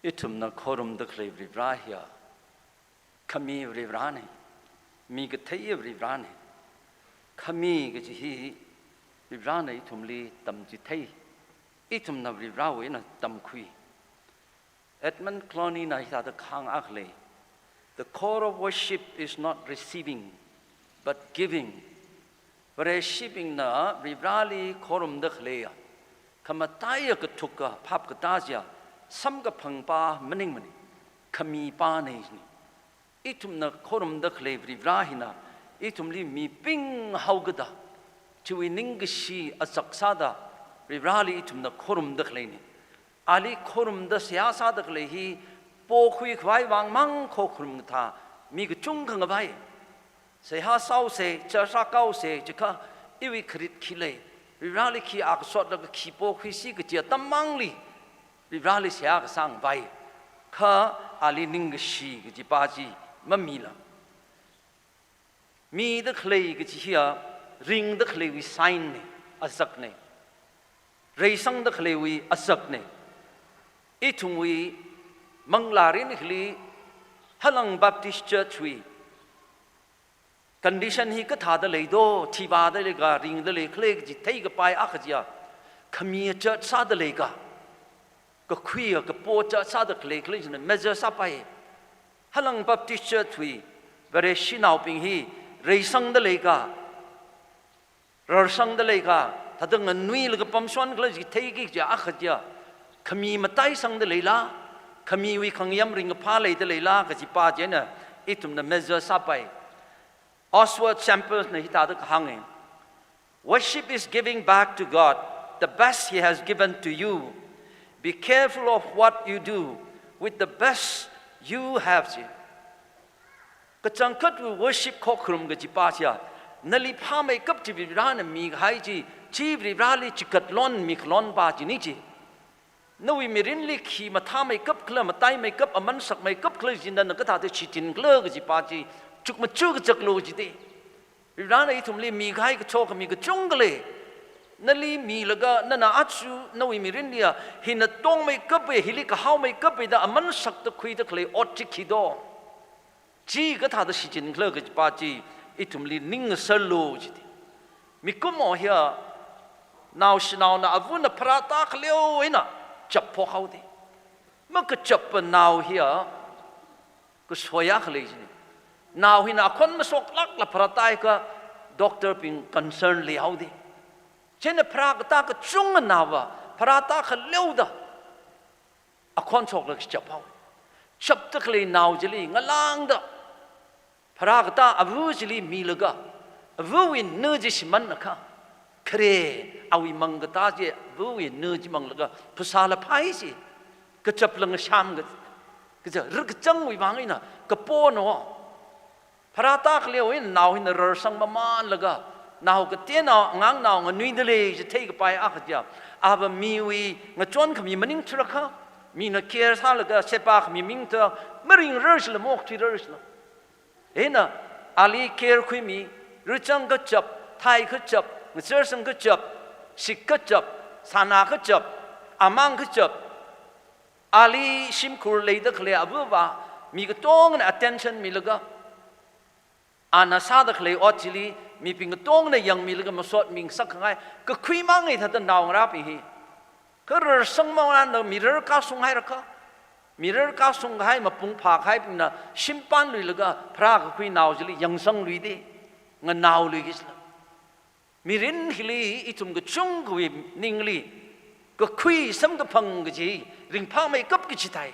อิทุมนักขรมตะเคลบริบราเฮียขมีบริบราเนี่ยมีกระเทียบริบราเนี่ยขมีก็จะฮีบริบราเนี่ยอิทุมลีตั้มจิตเทียอิทุมนับริบราเว้ยนะตั้มคุยเอ็ดมันคลอนีนะที่ตาข้างอักเลย The core of worship is not receiving but giving receiving นะบริบราลีขรมตะเคลียขมาตายก็ทุกข์ภาพก็ตาเสียซ้ำกับพังป้ามันเองมันขมีป้าเนี่ยนี่อิทุมนักขรมตะเคลียบริบราหินะอิทุมลีมีปิ้งเฮากระดาช่วยนิ่งกชีอสักษาดาบริบราลีอิทุมนักขรมตะเคลียนี่อาลีขรมตะเสียสาตะเคลียฮีโปคุยควายวางมังโคขรมท่ามีกจุงขังกับไปเสียหาเศร้าเสียจะสักเก้าเสียจะข้าอีวิคริตขี้เลยบริบราลีขี้อักษรแล้วก็ขี้โปคุยซีก็เจียตั้มมังลีบริบราลีเสียก็สั่งไปข้าอาลีนิ่งกชีก็จีปาจีไม่มีละมีตะเคลียก็จีเฮียริงตะเคลียวิไซน์เนี่ยอัศกเนี่ยเรย์สังตะเคลียวิอัศกเนี่ยอีทุ่งวิมังลารินเคลีฮัลังบัพติสต์เชิร์ชวิcondition ฮีก็ท่าเดเลยโดที่บ้านเดเลยก็ริงเดเลยเคลียก็จีเทก็ไปอักจีอะขมีเชิร์ชซาเดเลยก็คุยก็โปเชิร์ชซาเดเคลียเคลียจนเมเจอร์ซาไปฮัลังบัพติสต์เชิร์ชวิเวรชินาวปิงฮีเรย์สังเดเลยก็รอสังเดเลยก็ถ้าต้องเงินนุ่ยแล้วก็ปั๊มส่วนก็เลยจีเทก็จีอักจีอะขมีมาไต่สังเดเลยละขมีวิขังยำริงกับพาเลยเดเลยละก็จีป้าเจนะอีตุมนั้นเมเจอร์ซาไปOswald Chambers ในที่ตาตุกหังเอง Worship is giving back to God the best He has given to you. Be careful of what you do with the best you have. ก็จังคัดว่า worship ข้อครุมกับจีป้าเสียนั่นลิพาไม่กับจีบร้านมีใครจีจีบร้านลิจิกัดล้นมีขล้นป้าจีนี่จีนู่นมีรินลิขีมาท่าไม่กับเคลื่อนมาไต่ไม่กับอมันสักไม่กับเคลื่อนจีนั่นก็ท่าจะชิจินเคลื่อนกับจีป้าจีจุกมาจุกจักโลจิตร้านไอ้ทุ่มลีมีใครก็โชคมีก็จุงกันเลยนั่นลีมีแล้วก็นั่นน่ะอัดชูนู่นมีรินเดียหินตรงไม่กับไปฮิลิก็เฮาไม่กับไปแต่มันสักตะคุยตะเคลยอดจิคิดอจีก็ท่าจะชิจินเคลื่อนกับป้าจีไอ้ทุ่มลีนิ่งสโลจิตมีกุมอเฮียนาวชนาวน่ะอาวุธน่ะพระตาเคลียวไอ้น่ะจับพวกเขาดิมันก็จับเป็นนาวเฮียก็สวยากเลยจีนาวหินาคนมาสกลักละพระตายก็ด็อกเตอร์เป็นคอนเซิร์นเลี้ยวดิเช่นพระก็ตาก็จุงนาวะพระตาก็เลี้ยวดะอะคนสกลักจับเอาจับตะเคลีนาวจลีงะลางดะพระก็ตาอวูจลีมีลกะอวูวินเนื้อจิมันนะคะเครเอาวิมังกตาเจอวูวินเนื้อจิมังลกะภาษาละไพสิก็จับลังชามก็จะรึกจังวิมังไงนะก็โป้เนาะพระตาเคลียวนาวหินรสังมามานแล้วก็นาวก็เตี้ยนาวงางนาวงนุยเดเลยจะเทกไปอักจ้าอาบมีวีงจวนขมีมันนิ่งทุรค่ะมีนักเคียร์ซาแล้วก็เซปากมีมิ่งเถอะไม่ริงเรื่องละโมกที่เรื่องละเห็นนะอาลีเคียร์คุยมีรู้จังก็จับไทยก็จับเสือสังก็จับสิกก็จับสานาก็จับอามังก็จับอาลีชิมคูเลยตะเคลียอบุบะมีก็ต้องนะ attention มีแล้วก็อาณาซาตะเคลียอดจิลีมีปิงกตงในยังมีแล้วก็มาสวดมิงสักไงก็คุยมังไงถ้าจะนาวรับอีกก็เรื่องสังมาวันนั้นมีเรื่องก้าวส่งให้รักมีเรื่องก้าวส่งให้มาปุ่งผากให้เป็นนะชิมปันลุยแล้วก็พระก็คุยนาวจิลียังสังลุยดีเงินนาวลุยกิสละมีรินฮิลีอีทุ่มก็จุงคุยนิ่งลีก็คุยซ้ำกับพังก็จีริงพาไม่กับกิจไทย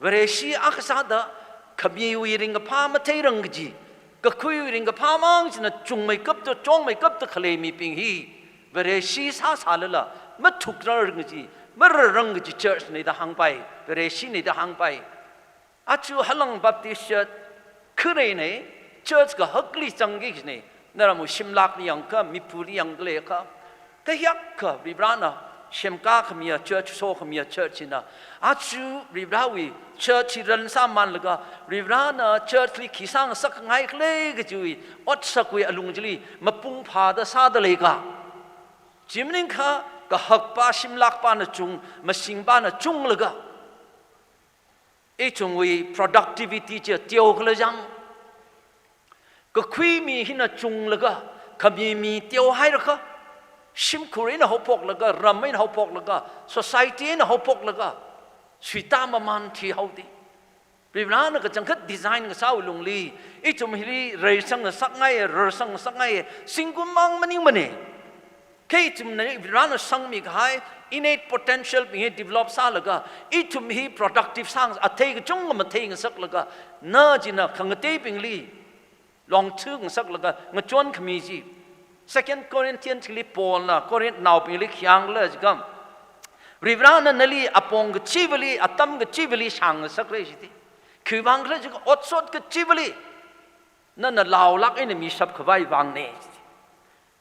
เวรชีอักษาดะขมีวิริงกับพามาเทรังกจีก็คุยริงกับพามังจินะจุงไม่กับตัวจงไม่กับตัวเคลมีปิงฮีเวรชีสาสาลละไม่ถูกเรื่องจีไม่รังจีเชิร์ชในทางไปเวรชีในทางไปอาจูฮัลังบัพติสต์คือไรเนี่ยเชิร์ชก็ฮักลีจังกิเนี่ยนั่นเราชิมลักนี่ยังก็มีผู้ที่ยังเลยก็แต่ยักก็ริบรานะเชมก้าขมีเชิร์ชโซขมีเชิร์ชนะอาจูริบราวีเชิร์ชรันสามันแล้วก็ริบรานะเชิร์ชลิขิสังสักไงเลยก็จุยอดสักวิอลุงจลีมาปุ่งพาดซาดเลยก็จิมนิงค่ะก็หักป้าชิมลักป้านะจุงมาสิงป้านะจุงเลยก็ ไอ้จงวิ productivity จะเตียวกันเลยจังก็คุยมีหินะจุงแล้วก็ขมีเตียวให้แล้วก็ชิมคุยนะเขาพกแล้วก็รำไม่เขาพกแล้วก็ society นะเขาพกแล้วก็สุดตามมันที่เขาดีปีนั้นก็จังคัดดีไซน์ก็สาวลงลีไอ้จงฮิลีเรื่องสังสักไงเรื่องสักไงสิ่งกุมังมันยิ่งมันเนี่ยแค่จงนั้นปีนั้นสังมีก็ให้ innate potential มี develop ซาแล้วก็ไอ้จงมี productive สังอัตเทก็จงมันเทงสักแล้วก็น่าจีน่ะขังเตปิงลีลองชื่อสักแล้วก็งจวนขมีจี second Corinthians ที่ลีปอลนะ Corinthians นาวปิงลีขยังเลยจีกันริบรานันลีอปองกชีวลีอัตมกชีวลีช่างสักเลยจีคือบางครั้งก็อดสดกชีวลีนั่นน่ะลาวลักไอ้เนี่ยมีสับขวายวางเนี่ย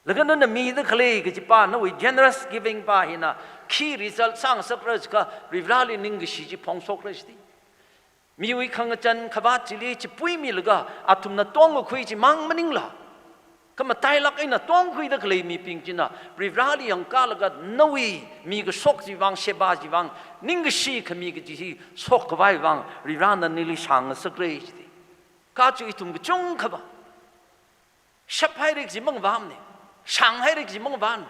แล้วก็นั่นน่ะมีตั้งเคลีก็จีป้านั่นวิ generous giving ป้าเห็นนะ key result สร้างสักเลยก็ริบราลีนิ่งก็ชีจีพองสกเลยจีมีวิขังจันขบาจิลีจีปุยมีแล้วก็อาทุมน่ะต้องก็คุยจีมังมันนิ่งละก็มาไต่ลักไอ้น่ะต้องคุยตั้งเคลีมีปิงจีน่ะริบราลียังกาแล้วก็นั่นวิมีก็สกจีวังเชบาจีวังนิ่งก็ชีขมีก็จีสกขวายวังริบรานันนี่ลิช่างสักเลยจีข้าจูอิทุมก็จงขบาชับให้เด็กจีมังวามเนี่ยช่างให้เด็กจีมังวาม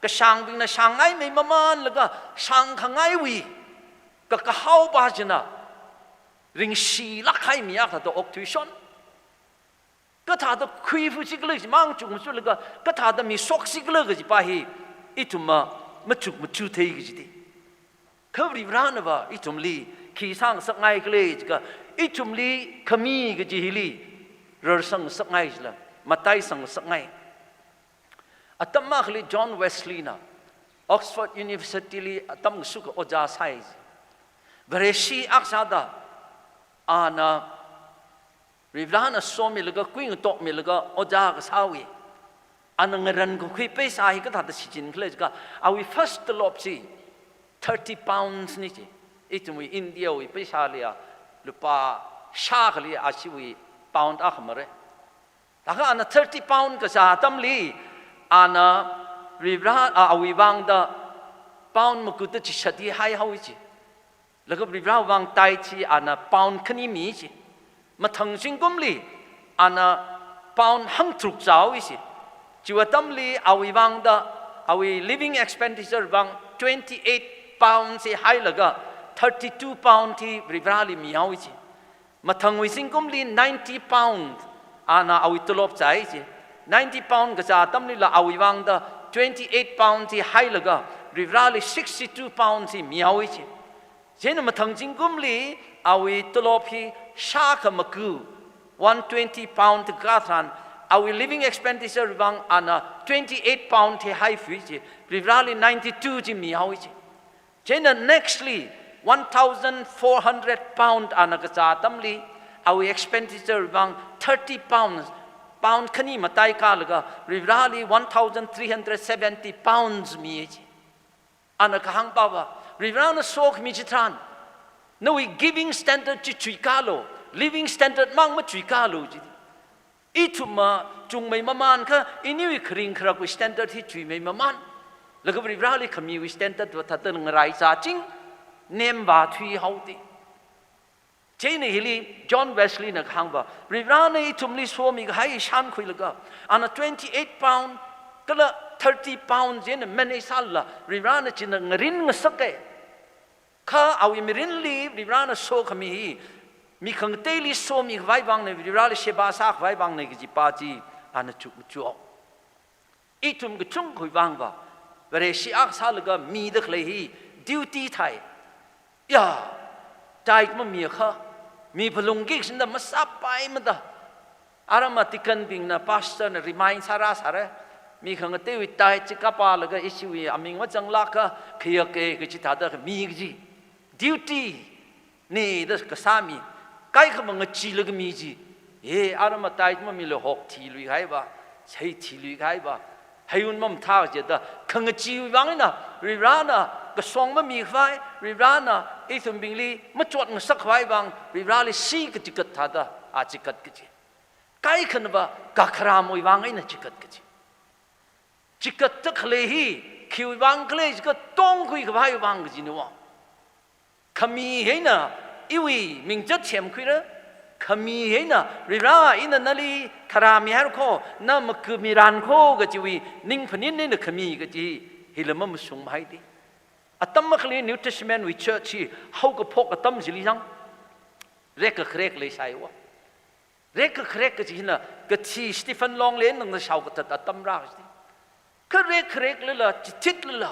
ก็ช่างปิงน่ะช่างไอ้ไม่มามันแล้วก็ช่างขังไอ้วีก็เข้าบ้าจีน่ะริงชีลักให้มีอะไรตัวอกทุยชนก็ถ้าตัวคุยฟูซิกเลยมังจุกมันสุดเลยก็ถ้าตัวมีสกซิกเลยก็จะไปอีทุมมาจุกมาจูเทยก็จะดีเขาบริบาลนะว่าอีทุมลีขี้สร้างสักไงก็เลยก็อีทุมลีขมีก็จะฮิลีเรื่องสังสักไงสิละมาไต่สังสักไงอัตมาคลีจอห์นเวสลีย์นะออกซฟอร์ดยูนิเวอร์ซิตี้ลีอัตมาสุกอจาไซส์บริชีอักษาดาอาณาริบลานะสมิลก็คุยงตอกมิลก็อจากสาวีอันนั้นเงินก็คุยไปสายก็ทัดสิจินเคลจก็เอาวิ first ลบสิ30 pounds นี่จีอีตุมีอินเดียวิไปสาเลียหรือป่าชาคลีอาชีวิ pound อ่ะมาเลยแล้วก็อันนั้น30 pound ก็จะทำลีอันนั้นริบลาเอาวิบางดา pound มันก็จะจิตดีให้เขาจีแล้วก็ริบราวังไตชีอันน่ะปาวน์ขณีมีสิมาทั้งสิ่งกุมลีอันน่ะปาวน์หังทุกเจ้าวิสิจีว่าตั้มลีเอาวิวังดาเอาวิ living expenditure วัง28 pounds สิให้แล้วก็32 pounds ที่ริบราลีมีเอาวิสิมาทั้งวิสิ่งกุมลี90 pounds อันน่ะเอาวิตลบใจสิ90 pounds ก็จะตั้มลีละเอาวิวังดา28 pounds ที่ให้แล้วก็ริบราลี62 pounds ที่มีเอาวิสิเช่นมาทั้งจริงกุมลีเอาไว้ตลอดที่ชาขมักู120 pound ที่กาทันเอาไว้ living expenditure บางอันน่ะ28 pound ที่ให้ฟรีจีริบราลี92จีมีเอาไว้จีเช่น nextly 1,400 pound อันน่ะก็จะตั้มลีเอาไว้ expenditure บาง30 pounds pound ขณีมาไต่กาแล้วก็ริบราลี1,370 pounds มีจีอันน่ะก็หังป่าวริบรานะโซกมีจิตรานนวิ giving standard จิจุยกาโล living standard มั่งมาจุยกาโลจิอีทุมาจุงไม่มามันค่ะอีนี่วิคริงครากุ standard ที่จุยไม่มามันแล้วก็ริบราลีขมีวิ standard ว่าถ้าตั้งไรซาจริงเนมบาทุยเฮาดีเจนี่ฮิลีจอห์นเวสลีย์นักฮังบ่ริบรานะอีทุมลีโซมีก็ให้ชันคุยแล้วก็อันนั้น28 pound ก็ละ30 pounds เจนมันไอ้สัลละริบรานะจินงรินงสักเกข้าเอาอิมรินลีริบรานะโซขมีขังเตลิโซมีไว้บางในริบรานะเชบาซักไว้บางในกิจปาจีอันนั้นจุกจุกอีทุมก็จุงคุยบางบ่เวลาชีอักษาลก็มีเด็กเลยฮีดิวตี้ไทยย่าใจมันมีข้ามีพลุงกิกสินดามาซับไปมันดาอารมาติกันบิงนะพาสเตอร์นะรีมายน์สาระมีขังเตวิตายจิกาปาลก็อิชิวีอามิงว่าจังลักเขียกก็จิตาดกมีกจีดิวตี้นี่ดัชก็สามีใครขมังจีลก็มีจีอารมาตายมันมีเลยหกทีลุยใครบ้าใช้ทีลุยใครบ้าให้อุนมั่มท่าเจตขังจีวังนะริบรานะก็ส่งมันมีไฟริบรานะอีสมบิงลีมาจวดมันสักไฟบางริบราลีซีก็จิกัดท่าดาอาจิกัดกจีใครขนบ้ากะครามวยวังไอ้น่ะจิกัดกจีจิกตักเลยฮีคิววังเลยจิกต้องคุยกับไอ้วังจีนัวขมีเห็นนะ อีวีมิงจัดเฉียมคุยเลยขมีเห็นนะริราอินนัลีคารามีฮาร์โคนั่นมันคือมีรันโคก็จีวีนิ่งพนินนี่นะขมีก็จีฮิลมันมุสงไม่ดีอัตมักลีนิวเทสเมนต์วิเชอร์ชีเขาก็พกอัตมจิลิยังเรกก็เครกเลยใช่วะเรกก็เครกก็จีนะก็ที่สตีเฟนลองเลนนั่งในชาวก็ตัดอัตมรักสิก็เรกเครกเลยล่ะจิตทิดเลยล่ะ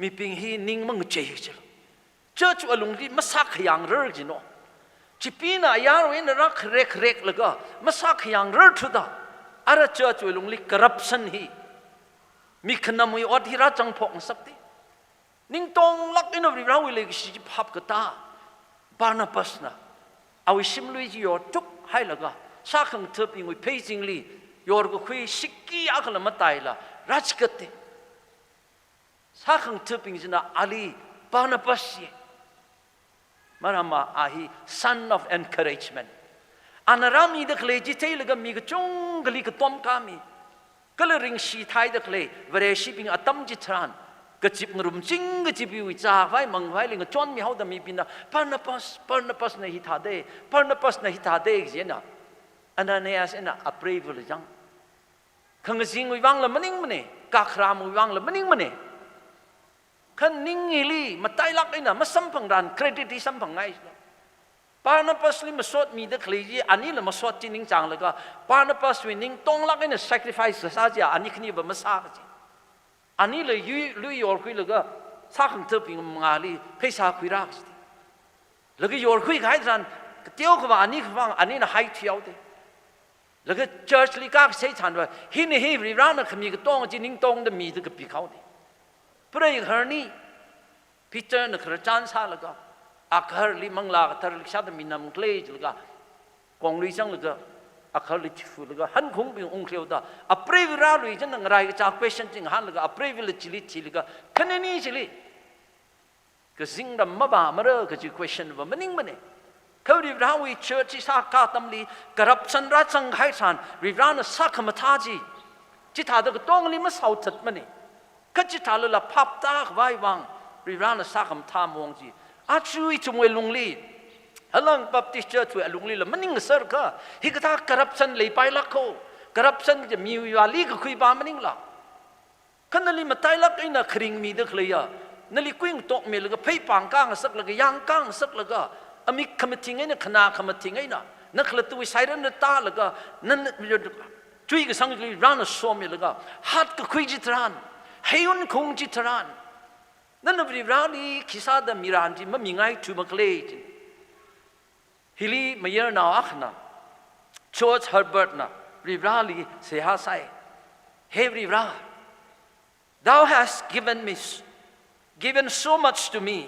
มีปิงฮีนิ่งมันก็เจียจิลเจ้าชัวลุงที่มาสักอย่างเรื่องจีโน่จีปีน่ะยารวินรักเครกเครกเลยก็มาสักอย่างเรื่องทุดาอะไรเจ้าชัวลุงที่คอร์รัปชันฮีมีขนมวิวัฒน์ที่รัจังพงสักทีนิ่งตรงลักอินอริราวิเลกสิจิพับกตาบานาปัสนะเอาวิชิมลุยจียอดจุกให้ละก็สักครั้งเธอพิงวิเพย์จิงลียอดก็คุยสิกี้อักละมาตายละรัชกติสักครั้งเธอพิงจินะอาลีบานาปัสเยมารามาอาฮี son of encouragement อันรามีเด็กเลยจิตใจเลยก็มีกจงกลีกต้มกามีก็เลยริงชีไทยเด็กเลยเวรชีพิงอัตมจิตรานก็จิบงรุมจิงก็จิบวิจาไว้มังไว้ลิงก็จวนมีเขาแต่มีปินะปานาปัสในฮิตาเดปานาปัสในฮิตาเดกเจนะอันนั้นเนี่ยสินะอัปรีวิลจังขังจิงวิวังละมันนิ่งมันเนี่ยกาครามวิวังละมันนิ่งมันเนี่ยขันนิ่งอีลีมาไต่ลักไอ้น่ะมาสัมพังรันเครดิตที่สัมพังไงปานาปัสลิมาสวดมีเด็กเลยจีอันนี้ละมาสวดจีนิ่งจังเลยก็ปานาปัสวินิ่งตรงลักไอ้น่ะ sacrifice ซาจีอันนี้คืนนี้แบบมาซากจีอันนี้เลยลุยยอร์คุยเลยก็สักครั้งเธอพิงมังอาลีเพย์ซาคุยรักสิแล้วก็ยอร์คุยกันให้ทันเที่ยวเขาว่าอันนี้เขาฟังอันนี้น่ะให้เที่ยวดิแล้วก็เชิร์ชลิกาใช้ทันว่าฮินฮีริร้านน่ะขมีก็ต้องจีนิ่งตรงแต่มีแต่ก็ปีเขาดิเพื่ออย่างนี้พิจารณาขรจานซาแล้วก็อักฮร์ลิมังลาก็ทาริกชาติมีนำเคลจแล้วก็กองลิจังแล้วก็อักฮร์ลิฟูแล้วก็หันคงเป็นองค์เขียวตาอัปรีวิราลุยจันนังไรก็จากเวชันจริงหันแล้วก็อัปรีวิลจิลิจิแล้วก็คะแนนนี้จิลิก็สิ่งดำมาบ้ามาเรื่องก็จีเวชันว่ามันนิ่งมันเนี่ยเขาริบราวิเชิดที่สักการตัมลีกรับสันรัสังไห้สันริบรานะสักขมาท่าจีจิตหาตัวก็ต้องลิมาสาวจัดมันเนี่ยก็จิตหาเลยละพับตาไว้วางริบรานะสักขมาท่ามองจีอาช่วยจงเวลุงลีฮัลโหลบัพติสต์เจอช่วยลุงลีละมันนิ่งเสร์ก็ฮิกตากรับสันเลยไปลักเขากรับสันจะมีวิวาลีก็คุยบ้ามันนิ่งละขันนั่นลิมาไต่ลักไอ้น่ะคริงมีเด็กเลยอ่ะนั่นลิกุ้งตกเมลก็เพย์ปังก้างสักแล้วก็ย่างก้างสักแล้วก็อามิขมทิ้งไอ้น่ะขนาขมทิ้งไอ้น่ะนักละตัวใส่เรื่องตาแล้วก็นั่นช่วยก็สังเกตร้านน่ะสวมแล้วก็ฮัดก็คุยจิตรานให้ยุนคงจิตรานนั่นน่ะวิราลีคิดซาดมีรานที่มันมีไงถูกมักเล่จิฮิลีมาเยอะน่าอักนะจอร์จเฮอร์เบิร์ตนะวิราลีเสียหาใส่เฮ้วิรา Thou hast given so much to me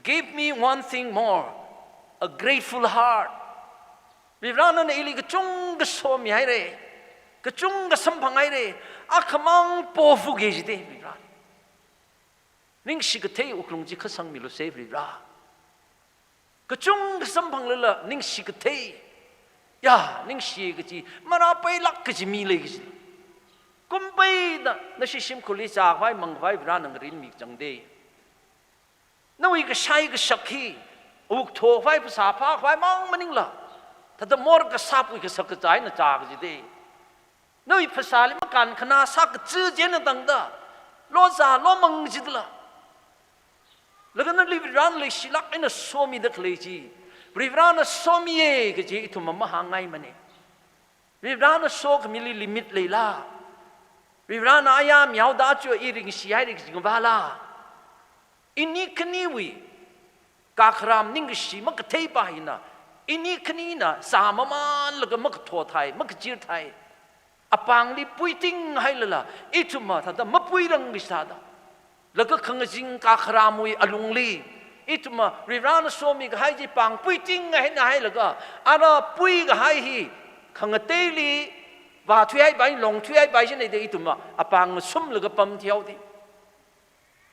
give me one thing more a grateful heart วิรานั่นเอลีก็จงก็สมให้เลยก็จงก็สัมพังให้เลยอาขมังปอฟุกเกจิเดวิรานิ่งสิกเทอุกลงจิขสังมิลุเซฟริราก็จงก็สัมพังเลยละนิ่งสิกเทยานิ่งสิกจิมาราไปลักกจิมีเลยกจิกุมไปนะนั่นสิชิมคุลิจากไว้มังไว้วิรานังรินมีจังเดนั่นวิก็ใช้ก็สักขีอุกโถไว้ภาษาพากไว้มองมันนิ่งละถ้าจะมอร์ก็สับวิก็สักใจน่ะจากจิเดนั่นวิภาษาลิมกันขณะสักจื้อเจนตั้งตาโลซาโลมังจิตละแล้วก็นั่นริบรานเลยสิลักไอ้น่ะสมีเด็กเลยจีริบรานน่ะสมีเองก็จีทุ่มมาหาไงมันเนี่ยริบรานน่ะโซกมีลิมิตเลยล่ะริบรานน่ะอายามยาวดาจัวอีริงสิให้ริงสิงบาลาอินนี่คณีวิกาครามนิ่งสิมักเทย์ไปนะอินนี่คณีน่ะสามมันแล้วก็มักทั่วไทยมักจีร์ไทยอปังลิปุยติ้งให้เลยล่ะอีทุ่มมาถ้ามักปุยรังกิสาดาแล้วก็ขังจิงกาครามวยอลุงลีอีทุมาริรานสวมีก็ให้จีปังปุยจริงไงให้นายแล้วก็อาราปุยก็ให้ฮีขังเตลีว่าช่วยไปลงช่วยไปเช่นนี้อีทุมาอาปังสุ่มแล้วก็ปั๊มเที่ยวดิ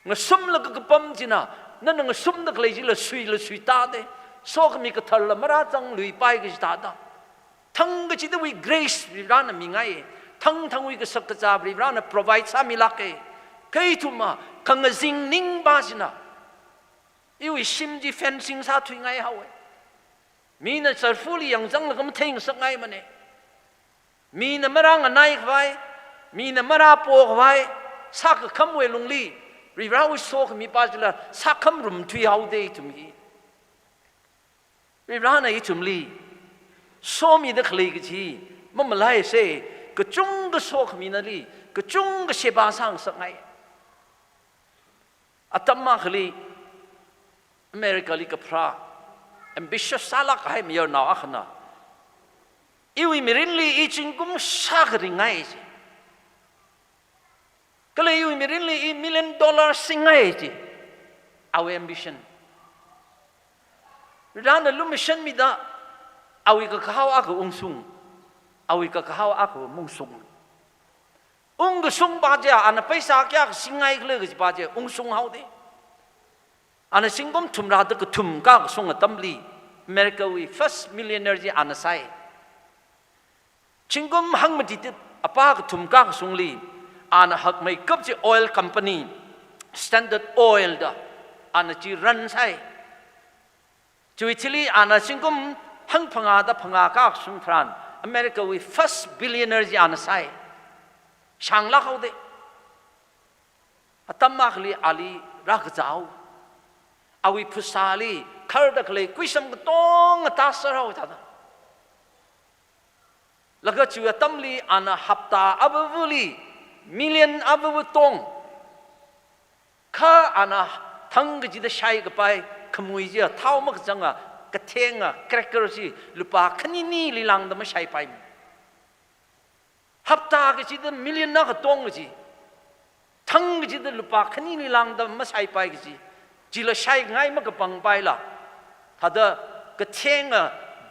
งสุ่มแล้วก็ปั๊มจีน่ะนั่นงสุ่มนักเลยจีละสุยตาเด้โซกมีก็ทัลละมาราจังลุยไปก็จีตาดาทั้งก็จีด้วย grace ริรานมีไงทั้งวิก็สักจาริราน provide สามีลักเอใครทุมาขังจิงนิ่งบาสินะ因为心ji fencing sa thui ngai hawe mi na sar fuli yang jang la kam thing sak ngai mane mi na marang anai khwai mi na mara po khwai sak kham we lungli ri ra wi so khmi pa jula sak kham rum thui hau de tum hi ri ra na i tum li so mi de khle gi chi ma malai se ke chung ge so khmi na li ke chung ge se ba sang sak ngai atamma khli America li ka phra ambitious salak hai mi yo na akhna iwi mirin li I chingkum sakri ngai ji kale iwi mirin li $1 million singai ji our ambition rana lu mission mi da awi ka khaw ak ungsung awi ka khaw ak mungsung ung sung ba ja an paisa kya singai kle ji ba ja ungsung hau de ana singom thumra da thum ka sung tamli America we first millionaire ji ana sai chingom hangmati apa ka thum ka sungli ana hak mai kap ji oil company Standard Oil da ana ji ran sai chui chili ana singom hang phanga da phanga ka sung thran America we first billionaire ji ana sai shangla khode atamma khli ali rak jao awi phusali khar da khle kuisam ka tong ta sarau ta da laga chu tamli ana hapta abuli million abu tong kha ana thang ji da shai ga pai khamui ji thau mak janga ka thenga cracker ji lupa khani ni lilang da ma shai pai hapta ga ji da million na ka tong ji thang ji da lupa khani ni lang da ma shai pai ji ji la shai ngai ma ka pang pai la thada ka thenga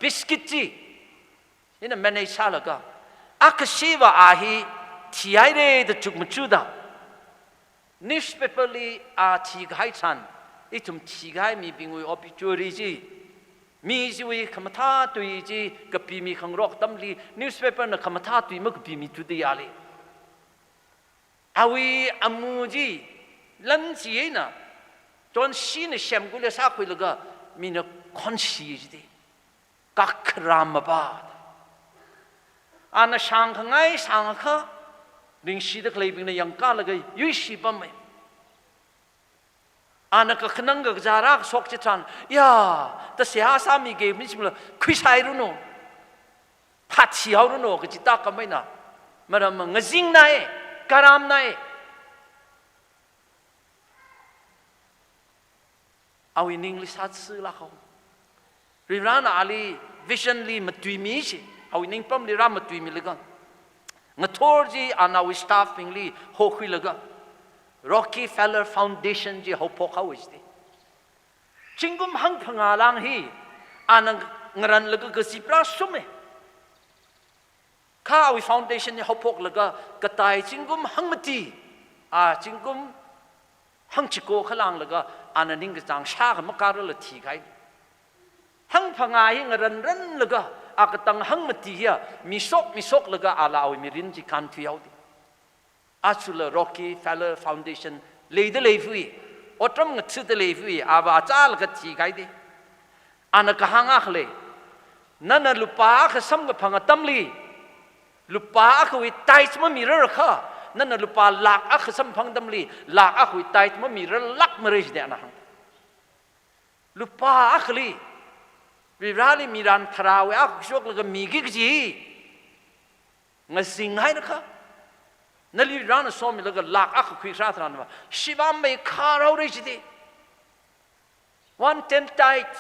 biscuit ji ina mane sala ka akashiva ahi tiaire de chukmuchuda newspaper li a thi gai chan itum thi gai mi bingui obituary ji mi ji wi khamatha tui ji kapi mi khangrok tamli newspaper na khamatha tui ma kapi mi tu de yale awi amuji lan ji na ton sin shem gule sa khuilaga mi na khon si ji de kakram ba ana sang khangai sang kha ring si de klei bing na yang ka la ga yui si pam mai ana ka khnang ga jara sok chi chan ya ta sia sa mi ge mi simla khui sai ru no pha chi hau ru no ga chi ta ka mai na maram ngajing nai karam nai awi ning li sat su la kho ri rana ali vision li matui mi chi awi ning pam li ram matui mi le ga ngathor ji ana wi staffing li ho khui le ga Rockefeller Foundation ji ho po kha wis de chingum hang phanga lang hi ana ngaran le ga si pra sume kha awi foundation ni ho pok le ga ka tai chingum hang mati a chingum hang chiko khalang le ga ana ning ga chang sha ga ma ka ro le thi khai hang phanga hi ngaran ran le ga akatang hang mati ya misok laga ala awi mirin ji kan thiau di achula Rockefeller Foundation leide leifui otram ngchu de leifui aba chal ka thi gai di ana ka hanga khle nana lupa ka sam ga phanga tamli lupa ka wi tais ma mirror kha nana lupa lak a khasam phang tamli lak a wi tais ma mirror lak marej de ana hang lupa akhli Virali miran tharawe ak shok laga migi ji ngasing hai nakha nali ran so mi laga lak ak khwi sa thran ma shivam me kharau re ji 1/10 tight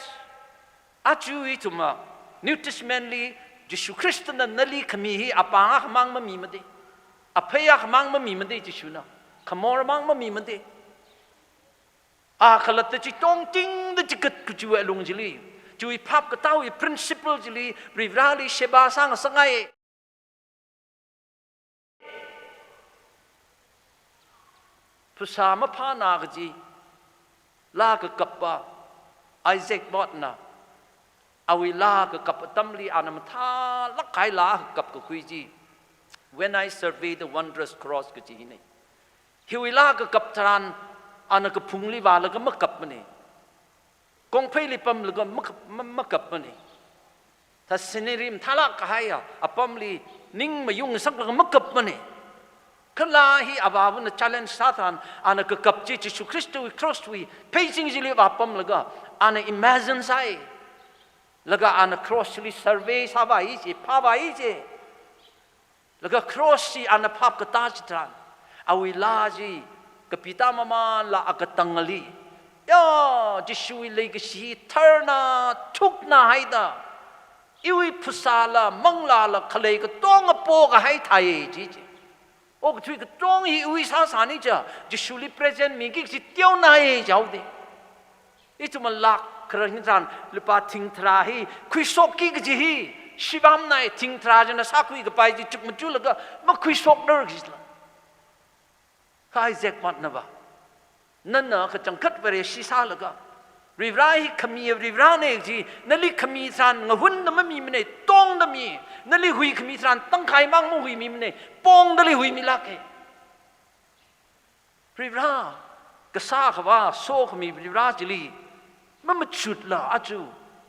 achu ituma New Testament li Jesu Christ na nali khami hi apanga mang ma mi made apaya mang ma mi made Jesu na khamor mang ma mi made a khalat chi tong ting de chikat ku chu alung ji li chui pap ka tau principle jili rivrali sheba sang sangai pusama phana gaji la ka kappa Isaac botna awi la ka kap tamli anam tha lakai la kap ka kuiji when I survey the wondrous cross gaji ne hiwila ka kap tran ana ka phungli wala ka makap ne กงเพลิปั๊มแล้วก็มักกับมันนี่ถ้าเสนริมทาลักก็ให้อ่ะปั๊มลีนิ่งมายุ่งสักแล้วก็มักกับมันนี่ก็ลาฮีอาบาบุนชาเลนจ์ซาตานอันนั้นก็กับจิตสุคริสต์ครอสต์วีเพย์ซิงจิลีบาปั๊มแล้วก็อันนั้นอิมเมจินไซแล้วก็อันนั้นครอสลีเซอร์เวย์ซาบายจีพาบายจีแล้วก็ครอสซีอันนั้นภาพกตาจิตรันเอาวิลาจีกับพิตามามาลาอักตังลีย่าจิชูวิเลกชีเทอร์นาทุกนาให้ดาอีวิพุสาลามังลาลาขเลยก็ต้องอโปกให้ไทยจีจีโอ้ก็ช่วยก็ต้องอีวิสาสานี่จ้ะจิชูลิเพรสเซนต์มีกี่สิเที่ยวนายเจ้าเดอีจุมันลักครั้งนี้จันลุปาทิงทราฮีคุยสกกี่กจีฮีชิบามนายทิงทราจนะสักคุยก็ไปจีจุกมันจุแล้วก็มาคุยสกเดอร์กิสละข้าเจ็กมันนะบ้านั่นน่ะก็จังคัดไปเรชิซาแล้วก็ริบราฮีขมีริบราเนี่ยจีนั่นลิขมีสันงหุ่นนั่นไม่มีมันเนี่ยตองนั่นมีนั่นลิหุยขมีสันตั้งใครบ้างมุ่งหุยมีมันเนี่ยปองนั่นลิหุยมีลักเองริบราก็ซาขว่าโซ่ขมีริบราจิลีมันมาจุดละอาจู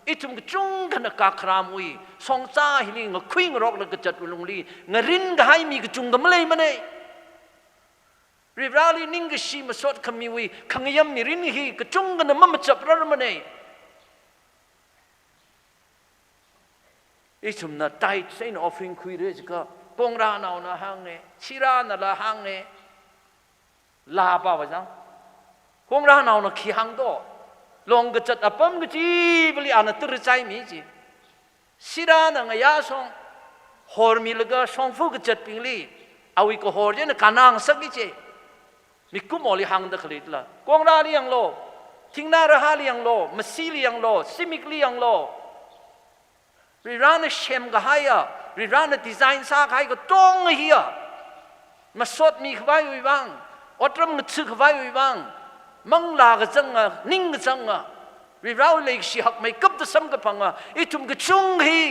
อีทุ่มก็จุงกันนักกาครามวีสองจ้าฮิลิงก็คุยงรอกแล้วก็จัดลงลีงรินก็ให้มีก็จุงดมเลยมันเนี่ยริบราลีนิ่งก็ชีมาสดขมีวีขังยำมีรินฮีก็จุงกันมันมาจับเรามันเนี่ยอีทุ่มน่ะไต่เส้นออฟฟิงคุยเรื่องก็ปงราหนาวน่ะหางเนี่ยชิราน่ะละหางเนี่ยลาป่าวะจังปงราหนาวน่ะขี้หางโตลงก็จัดอปั๊มก็จีบลีอันนั้นตื่นใจมีจีชิราน่ะงยาส่งฮอร์มีลก็ส่งฟูก็จัดปิงลีเอาอีกฮอร์เจน่ะการนางสักกี่เจมีกุมอลีหางตะขลิดละกงราลียังโลทิ้งนาระฮาลียังโลมัสซีลียังโลซิมิกลียังโลริรานเชมก็ให้ริรานดีไซน์ซากให้ก็ตรงเฮียมาสดมีขวายวิบังอดรำเงซึกขวายวิบังมังลากจังนิ่งจังริราวเล็กสิหักไม่กับตัวซ้ำกับพังอีทุ่มก็จุงฮี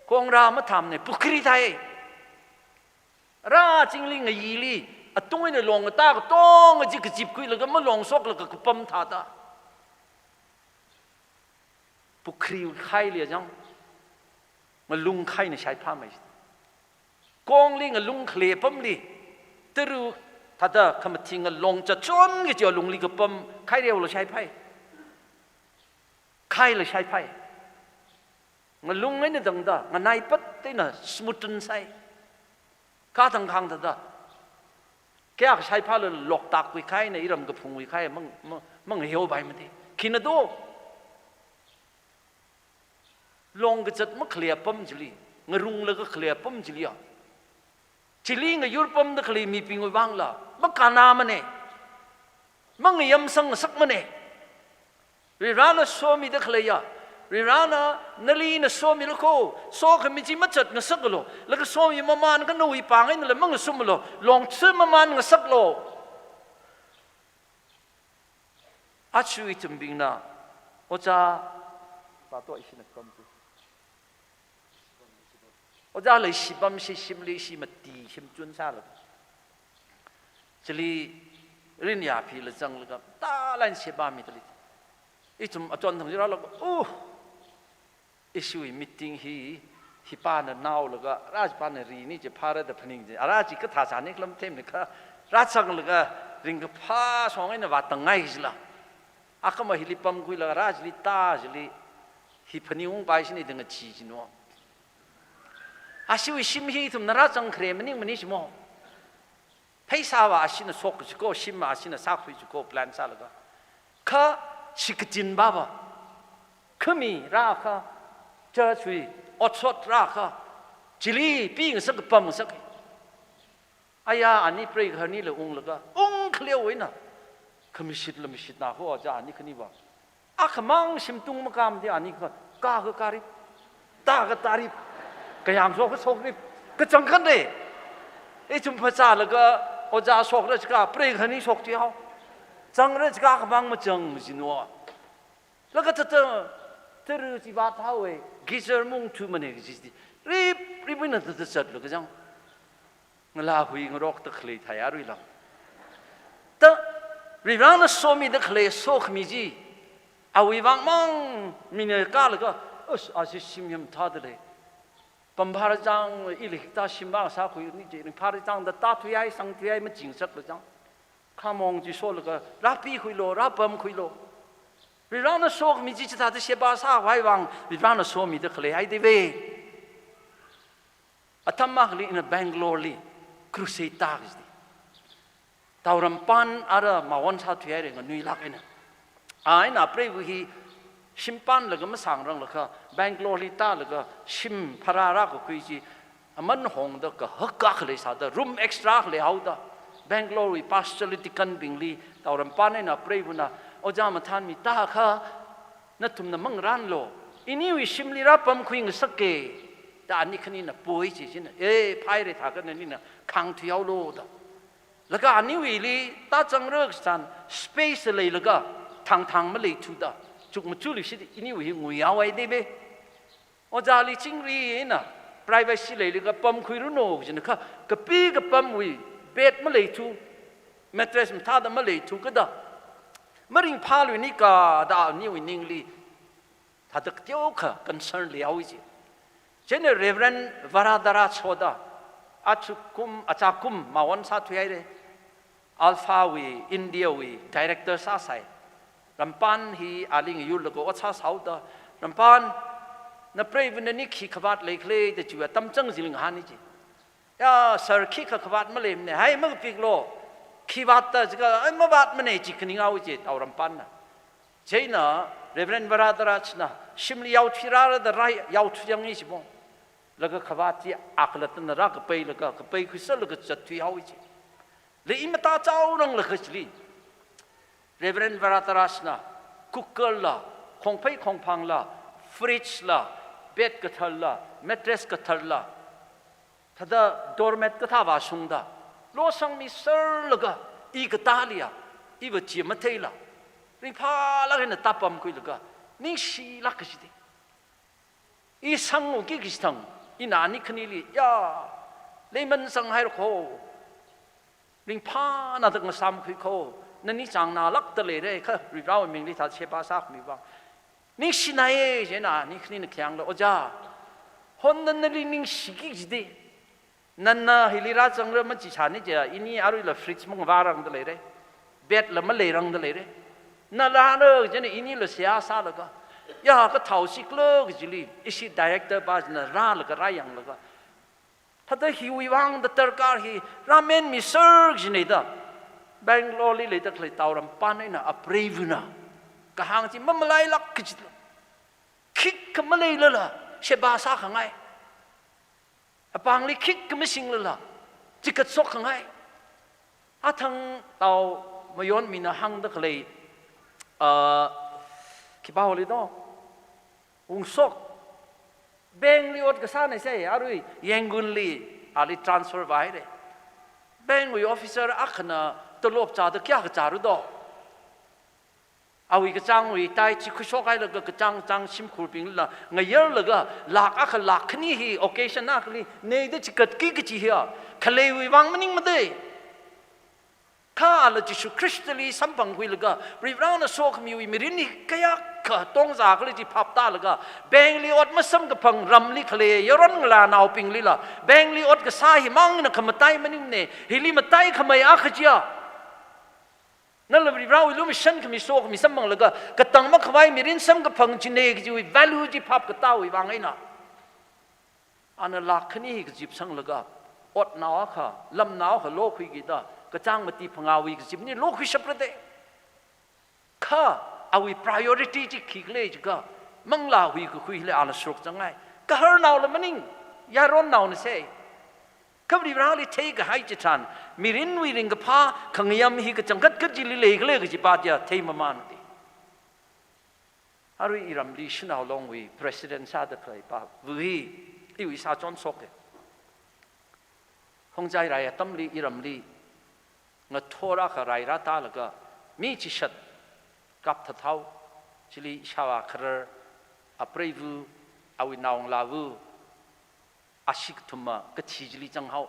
กงรามาทำเนี่ยปุกรีไทยราจริงลิงยีลีอะตรงนี้ลงตาก็ต้องจิกจิบคุยแล้วก็มาลงซอกแล้วก็ปั๊มท่าตาปุกรีไข่เลยจังมาลุงไข่เนี่ยใช้ผ้าไหมกองลิงลุงเคลียปั๊มลีตรูถ้าเด้อคำทิ้งลงจะจนก็จะลุงลีก็ปั๊มไข่เดียวเราใช้ไพ่ไข่เราใช้ไพ่มันลุงไงเนี่ยดังด้มันนายปัดที่น่ะสมุทรใส่ข้าทางข้างท่าเด้อแกใช้ผ้าเลยหลอกตากวิไข่ในอิรมกับพุงวิไข่มั่งเหี่ยวไปมันทีคิดนะดูลงก็จะมาเคลียร์ปั๊มจิลีงรุงแล้วก็เคลียร์ปั๊มจิลีจิลีงยุรปั๊มตะเคลียมีปิงไว้บ้างละมันกานามันเนี่ยมันยำสังสักมันเนี่ยริรานะโซมีตะเคลียริรานะนลีนะโซมีลูกโคโซขมิจิมัดจัดงสักโลแล้วก็โซมีมามานก็นุ่ยปางให้นั่นแหละมันก็สุ่มโลลองซื้อมามานงสักโลอาชีวิตจำบิงนะโอจ้าปาตัวอิชินักกัมตุโอจ้าเลยชิบัมชิมลีชิมตีชิมจุนซาลจะลีรินยาพีละจังเลยครับตาลันชิบามิตลิอีจุมอาจารย์ทำที่เราแล้วก็โอ้อิชูมิตติ้งฮิปานนาวแล้วก็ราชปานรีนี่จะพาระดับพนิงจะราชิกท่าสานี่กลัมเทมเลยครับราชสังเลยก็ริงก็พาสองไอ้เนี่ยว่าตั้งไงสิล่ะอาก็มาฮิลิปัมคุยแล้วราชลิตาจลิฮิพนิงไปสินี่ดึงจีจิโน่อาชีวิชิมฮีทุมนราจังเครมนี่มันนี่ชิโม่ให้สาวอาชีพสกจิโก้ชิมอาชีพสักคุยจิโก้แพลนซาแล้วก็ข้าชิกจินบ้าบ่ขมีราคาเจอช่วยอดสดราคาจิลีปีงสักปั๊มสักอายาอันนี้เปรย์คนนี้เลยองค์แล้วก็องค์เคลียวไว้น่ะขมิชิดละมิชิดนะเขาอาจารย์อันนี้คนนี้ว่าอาขมังชิมตุงมากามที่อันนี้ก็กาก็การิตาก็ตาริก็ยามโซก็โซกริก็จังกันเลยไอ้จุมพระเจ้าแล้วก็อาจารย์โซกแล้วก็เปรย์คนนี้โซกที่เขาจังเลยก็ขมังมาจังจินัวแล้วก็เธอรู้สิว่าเท่าไหร่กิจรมุ่งทุ่มมันเองจิตรีบนั่นจะจัดแล้วก็จังเวลาคุยงรอกตะเคลียทายารุยละแต่ ริรางนั้นโซมีเด็กเลยโซขมีจีเอาวิวังมั่งมีเนื้อกาลก็อาศัยชิมยมท่าเดเลยปัมพาร์จังอิลิกตาชิมบ้างสักคุยนี่จีนพาร์จังแต่ตาทุยไอสังทุยไอมันจริงสักเลยจังข้ามองจีโซเลยก็รับปีคุยโลรับปั๊มคุยโลริรางนั้นโซขมีจีจะท่าที่เชบาซาไว้วังริรางนั้นโซมีเด็กเลยไอเดเวอัตมาลีในบังกลอร์ลีครูเซตาร์สดีตาวรำปันอะไรมาวันสัตย์ที่อะไรกันนุยลักเองนะไอ้น่ะเปรย์วิธีชิมปันเลยก็มาสั่งรังเลยก็บังกลอร์ลีตาเลยก็ชิมพารารักก็คุยจีมันหงด็กก็ฮักกักเลยสัตว์รูมเอ็กซ์ตร้าเลยเอาด้บังกลอร์ลีพัสดุลิติกันบิงลีตาวรำปันไอ้น่ะเปรย์วินะโอ้จามาทานมีตาค่ะนั่นทุ่มน่ะมังรันโลอินี่วิชิมลีรับปั๊มคุยงสักเกแต่อันนี้คนนี้น่ะป่วยจริงๆนะพายเลยถากันนี่น่ะขังที่เอาโลดแล้วก็อันนี้วิลีตาจังเริกสันสเปซเลยแล้วก็ทางมาเลยทุดาจุกมาจุลิสิอันนี้วิงวยเอาไว้ได้ไหมโอ้จาลีจิงรีน่ะ privacy เลยแล้วก็ปั๊มคุยรู้โน่จริงๆค่ะก็ปีก็ปั๊มวิเบ็ดมาเลยทุแมทริสมันท่าดมาเลยทุก็ได้มาริงพาลุนี่ก็ดาอันนี้วินิงลีถ้าตะเกียวค่ะ concern เลี้ยวจริงเช่นเรเวรนวาราดาราชดาอาจากคุมมาวันสัตย์ที่อะไรอัลฟาวีอินเดียวีดีเรคเตอร์ซาไซรำพันฮีอาลิงยูลโกอัชาสาวดารำพันนับเปรย์วันนี้ขี้ขวัดเล็กเล็กแต่จีว่าตั้มจังสิลิงหานี่จียาสารขี้ขวัดมาเลยเนี่ยให้มึงพิกโลขี้วัดแต่จีก็ไอ้มาวัดมันเนี่ยจีคนนี้เอาจีเอารำพันนะเช่นน่ะเรเวรนวาราดาราชนะชิมลียาวที่ราดาไรยาวที่ยังงี้สิบงแล้วก็ขวัดที่อักลัดนั่นรักไปแล้วก็ไปคุยสแล้วก็จัดที่เอาจีเลยอิมตาเจ้านั่งเลยก็สิเรเวรนวาราดาราชนะคุกเกอร์ละของไปของพังละฟริชละเบ็ดกระทัลละแมทริสกระทัลละถ้าเดอดอร์เมตกระทาวาสุงดาโลสังมีเซอร์ละก็อีกตาเลียอีวจีมาเทละนี่พาละกันตับปั๊มคุยละก็นี่ชีลักก็สิเดอีสังอุกิกิสตังอีนานี่คณีลียาเลยมันสังให้เราโคนี่พานาตึกมาซ้ำคุยโคนั่นนี่จังนาลักตะเลยได้ค่ะรีเราเมืองที่ทัดเชปาซักมีบ้างนี่ชินัยเจน่ะนี่คณีนึกยังละโอจ้าคนนั้นนี่นิ่งสิกิจดีนั่นน่ะฮิลิราจังเริ่มมันจิชานี่จ้ะอินี่อารุละฟริชมึงวารังตะเลยได้เบ็ดละมันเลยรังตะเลยได้นั่นละเนอะเจนี่อินี่ละเสียซาละก็ยาก็เท่าสิกเลิกจิลีอิสิดีเรคเตอร์บ้านน่ะร่าละก็ไรยังละก็ถ้าได้หิววังแต่ตระการฮีราเมนมีเซิร์กจินี่ด้าแบงก์ลอลีเลยตะเลยตาวรำปันนี่นะอัปรีวินะกะหางที่มันมาไล่ลักกิจคิกก็มาเลยละเชบาซาขังไงปางลีคิกก็ไม่สิงละจิกัดซอกขังไงอาทั้งตาวมาย้อนมีนะหังตะเลยคิดบ้าเลยต้ององซอกแบงลีอดก็ซาในเสียอารุยยังกุนลีอาลีทรานสเฟอร์ไว้เลยแบงลีออฟฟิเซอร์อักนะตลบจ่าตะกี้ก็จ่ารู้ดอกเอาอีกจังวิตายชิคุชกไอ้ละก็จังชิมคูปิงละเงยร์ละก็หลักอักหลักนี่ฮีโอเคชันนักลีเนี่ยเด็กจิกตกี้ก็จีเฮียทะเลวิวังมันนิ่งมาได้ข้าละจิสุคริสต์ลีสัมพังคุยละก็ริบราวน์โซกมีวิมิรินี่ก็ยักก็ต้องจากเลยที่พับตาละก็แบงลีอดมาสัมกับพังรำลีทะเลยร้อนลานาวปิงลีละแบงลีอดก็สาหิมังนะขมาไตมันนิ่งเนี่ยฮิลิมาไตขมาอักจียนั่นแหละเราอิลูมิชันขมิโซขมิสัมมังแล้วก็ตั้งมาขวายมิรินสัมกับพังจินเอกจีวิ value จีพับกับเต้าวิวังไงนะอันนั้นหลักขนี้ก็จีบสังแล้วก็อดหนาวค่ะลำหนาวค่ะโลกคุยกี่ตากระจ้างมาตีพังอาวิกจีบนี่โลกคุยสับประเดข้าเอาวิ priority จีขีดเลยจีก็มังลาวิก็คุยเลยอันสุกจังไงก็เฮอร์หนาวแล้วมันนิ่งยาร้อนหนาวนี่เซ่ก็บริบาลที่เทกให้จิตทันมีรินวิริงกับพาขังยามฮีก็จังกัดจิลิเลกเลยก็จิบาดยาเทมามันดีอารุอิรัมลีชนาลงวิ president ซาดเคยปาวิอีวิสาจอนสกเลยคงใจไรตั้มลีอิรัมลีเงาโทระกับไรรัตาแล้วก็มีจิชัดกับเท้าจิลิชาวครอัปรีวูอาวินาวงลาวูอาชิกทุมะก็ชีจลีจังเฮา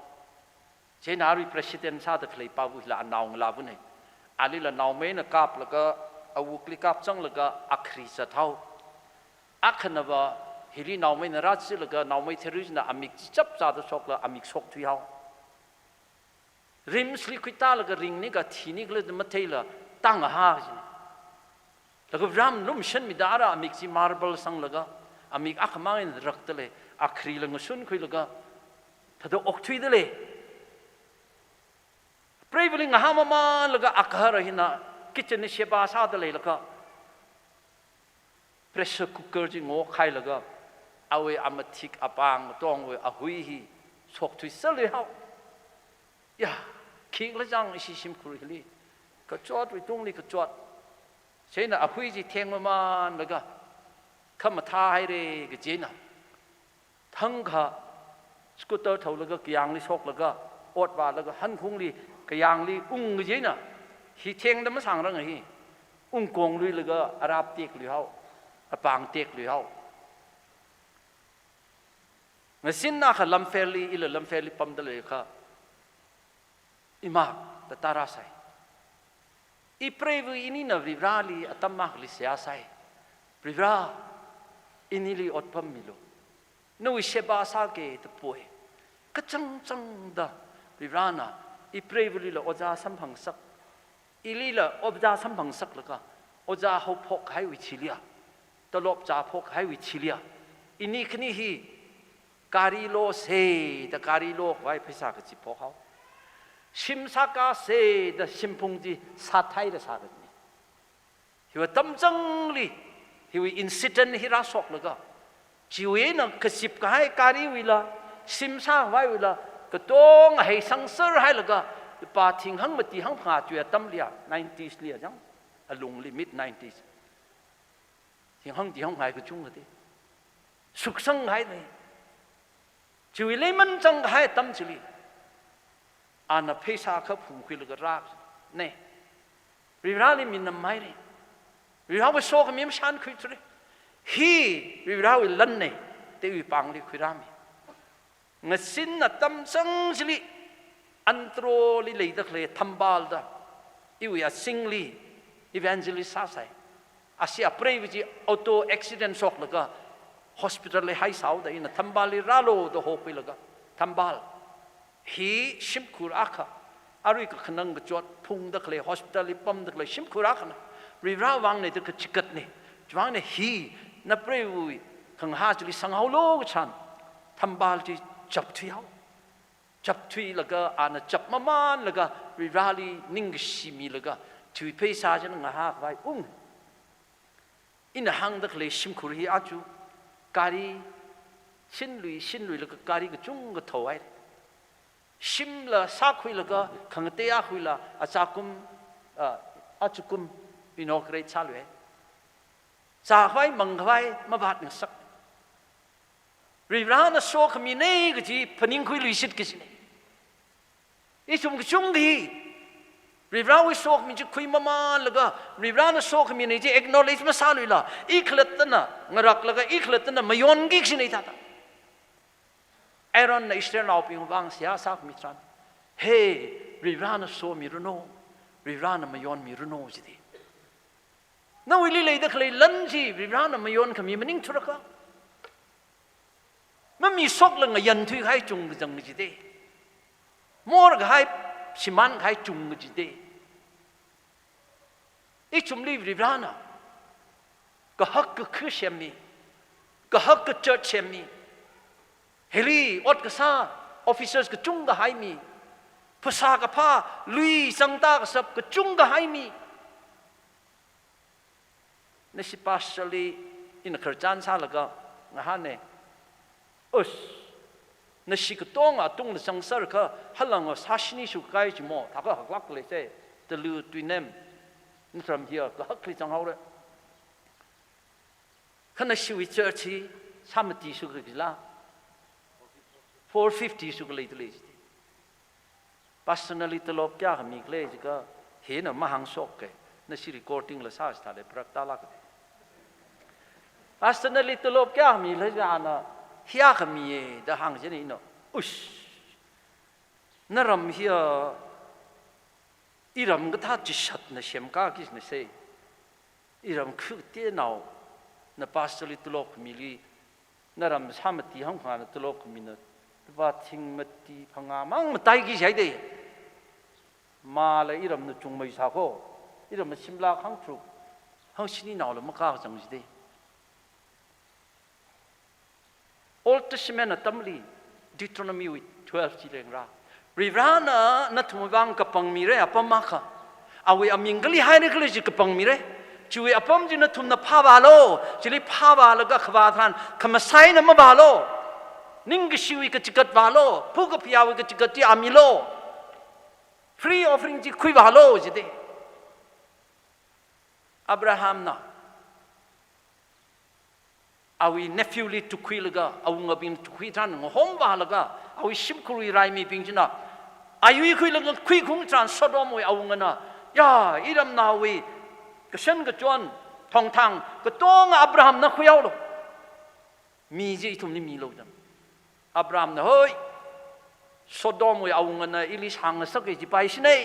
เช่นอารุ president ซาดเคยปาวุลาอนาวงลาวูเนี่ย อันนี้ละนาวเมนกับแล้วก็อาวุธลิกับจังแล้วก็อัครีสะเท่าอักขณะว่าฮิรินาวเมนรัชแล้วก็นาวเมเทริสนะอามิกจับซาดชกแล้วอามิกชกทุยเอาริมสลิกิตาแล้วก็ริงนี่ก็ทีนี้ก็เลยมาเทละตั้งหาจิแล้วก็รำลุ่มเช่นมิดาระอามิกซีมาร์เบลสังแล้วก็อามิกอักมาอินรักตะเลยอัครีแล้วก็สุนคุยแล้วก็ถ้าตัวอกทุยตะเลยเปรย์ลิงหามาแล้วก็อักหาระหินะกิจนิเชบาซาตะเลยแล้วก็เพรสเชอร์คุกเกอร์จิงโง่ใครแล้วก็เอาไว้อามาทิกอาปังต้องไว้อาหุยฮีชกทุยเสเลยเขาอย่าคิงละจังอิชิมคุริลีก็จอดไว้ตรงนี้ก็จอดเช่นอาหุยจีเทงมาแล้วก็ข้ามาท้าให้เร่ก็เจน่ะทั้งข้าสกูตเตอร์เท่าแล้วก็กียางลีชกแล้วก็อดบาแล้วก็หันคงลีกียางลีก็เจน่ะฮีเทงแต่ไม่สั่งเรื่องอะไรกงลีแล้วก็อาราบเตียกลีเขาอาปังเตียกลีเขาเมื่อสิ้นน่ะข้าลำเฟลีอิลลำเฟลีปั๊มตะเลยข้าอิมากแต่ตาราใส่อีเปรย์อินี่นะบริบราลีอัตมากลิเสียใส่บริบราอินี่ลีอดปั๊มมิโลนู่นเชบาสาเกตป่วยก็จังดาบริบรานะอีเปรย์ลีละอจาสัมพังสักอีลีละอจาสัมพังสักละก็อจาเขาพกให้วิชิเลียตลบจ่าพกให้วิชิเลียอินี่คนี่ฮีการิโลเซแต่การิโลไว้พิษากจิพอเขาชิมสักาเซแต่ชิมพงจีสัตไทยแต่สัตว์นี่ฮิวตั้มจังลีฮิวอินซิเดนฮิราสอกเลยก็ชีวิตนักสิบก็ให้การิวิลาชิมสักไว้วิลาก็ต้องให้สังเสริญให้เลยก็ป่าทิ้งหังมาตีหังผ่าจุยตั้มเลีย90sเลียจังอารมณ์ลิมิต90sทิ้งหังตีหังหายก็จุ่งเลยสุขสังหายเลยชีวิตเลยมันจังหายตั้มจิลีอันนั้นเพศาเขาผูกคุยแล้วก็รักเนี่ยริราลิมินน้ำไม่เลยริราวิโซก็มีมชันคุยตัวเลยฮีริราวิลันเนี่ยเตวิปังลิคุยรามีเงสินน่ะตั้มจังจิลีอันโตรลิเลยตะเลยทัมบาลดาอีวิอาซิงลีอีเวนเจลิสาใส่อาเซียเปรย์วิจิออโต้อุบิเหตุสอกแล้วก็ hospital เลยให้สาวได้นะทัมบาลิราโลตัวหกไปแล้วก็ทัมบาลฮีชิมคุรักอาริกขนังก็จอดพุ่งตะเลย hospital เลยปั๊มตะเลยชิมคุรักนะริราวังเนี่ยตะกจิกัดเนี่ยจวังเนี่ยฮีนับเปรย์วิขังหาจุลิสังหาโลกฉันทัมบาลที่จับทุยเอาจับทุยแล้วก็อ่านจับมามันแล้วก็ริราลีนิ่งชิมีแล้วก็ทุยเพศาจันงาหากไว้อินหังตะเลยชิมคุรีอาจูการีชินลุยแล้วก็การีก็จุงก็ถอยชิมละสักคุยแล้วก็ขังเตียคุยละอาจารย์กุมอาจุกุมอินโอเกรตชาลุยจากไว้มังไว้มาบาดหนึ่งสักริบรานะโซขมินเองก็จีพนิงคุยลุยสิทธิ์กิจเนี่ยอีจุงก็จุงดีริบราวิโซขมินจะคุยมาแล้วก็ริบรานะโซขมินจะ acknowledge มาซาลุยละอีขลัดตันนะงรักแล้วก็อีขลัดตันนะไม่ยอนกิจเนี่ยท่าเอรอนในอิสราเอลเอาไปวางเสียสักมิตรเฮ้ริบรานะโซมิรุโนริบรานะไม่ยอนมิรุโนจิดีนั่นวิลีเลยเด็กเลยลันจีริบรานะไม่ยอนขมินมันนิ่งทุรกะมันมีสกลังยันทุยให้จุงจังจิดีมอร์กให้ชิมันให้จุงจิดีอีจุมลีริบรานะก็ฮักก็คือเชมีก็ฮักก็เจอเชมีเฮลีอดกษาออฟฟิเซอร์ก็จุงก็ให้มีภาษากับผ้าลุยสังตาก็สับก็จุงก็ให้มีนี่สิปัสสลีอินครจันซาแล้วก็งานเนี่ยนี่สิก็ต้องต้องสังสารก็ฮัลลังว่าสัชนิสุกายจิโม่ถ้าก็หักลักเลยใช่แต่ลือตุยเนมนี่ทำเหี้ยก็หักเลยจังเอาเลยขณะชีวิตเจอที่สามตีสุกกิลา450สุกเลยตัวเลยpersonally ตลบแก่มีเกลือก็เห็นมาหังโศกเลยนั่นสิ recording ละสาสตาเลยปรักตาลัก personally ตลบแก่มีเลยก็อันน่ะเฮียก็มีแต่หังเช่นนี้เนาะนั่นรำเฮีย อีรำก็ท่าจิชัดนะเชมก้ากิสนะเซอีรำคือเตี้ยนาวนะปาสลิตุโลกมิลีนะรำสามตีห้องขานตุโลกมินะว่าทิ้งมัตีพังอามังมาตายกี่ใช่เดมาเลยอีรำนะจงไม่สาโคอีรำนะชิมลาข้างทรูห้องชินีนาวเลยมะก้าจังสิเดOld Testament นะตั้มลี Deuteronomy 12 จีเรงราริวรานะนัทมุบังกับปังมีเร่อปมาค่ะเอาไว้อามิงกลีให้นึกเลยจิกับปังมีเร่ช่วยอปมจินัทุมนะพาบาโลจิลิพาบาลก็ขวาทานขมาไซนะมาบาโลนิ่งก็ช่วยก็จิกัดบาโลผู้ก็พิจารณาก็จิกัดที่อามิโล free offering จิคุยบาโลจิเดอับราฮัมนะเอาไว้ nephew ลิทุคุยละก็เอาเงาบินทุคุยท่านงห้องบาละก็เอาไว้ชิมคุยไรมีพิงจินะอายุคุยละก็คุยคงจานสะดอมไว้เอาเงินนะย่าอีรำนาวีก็เช่นก็จวนทองทางก็ต้องอับราฮัมนะคุยเอาหรอมีจีทุ่มนี่มีโลจังอับราฮัมนะเฮ้ยสะดอมไว้เอาเงินนะอิลิสหังสักกี่ไปสิเนี่ย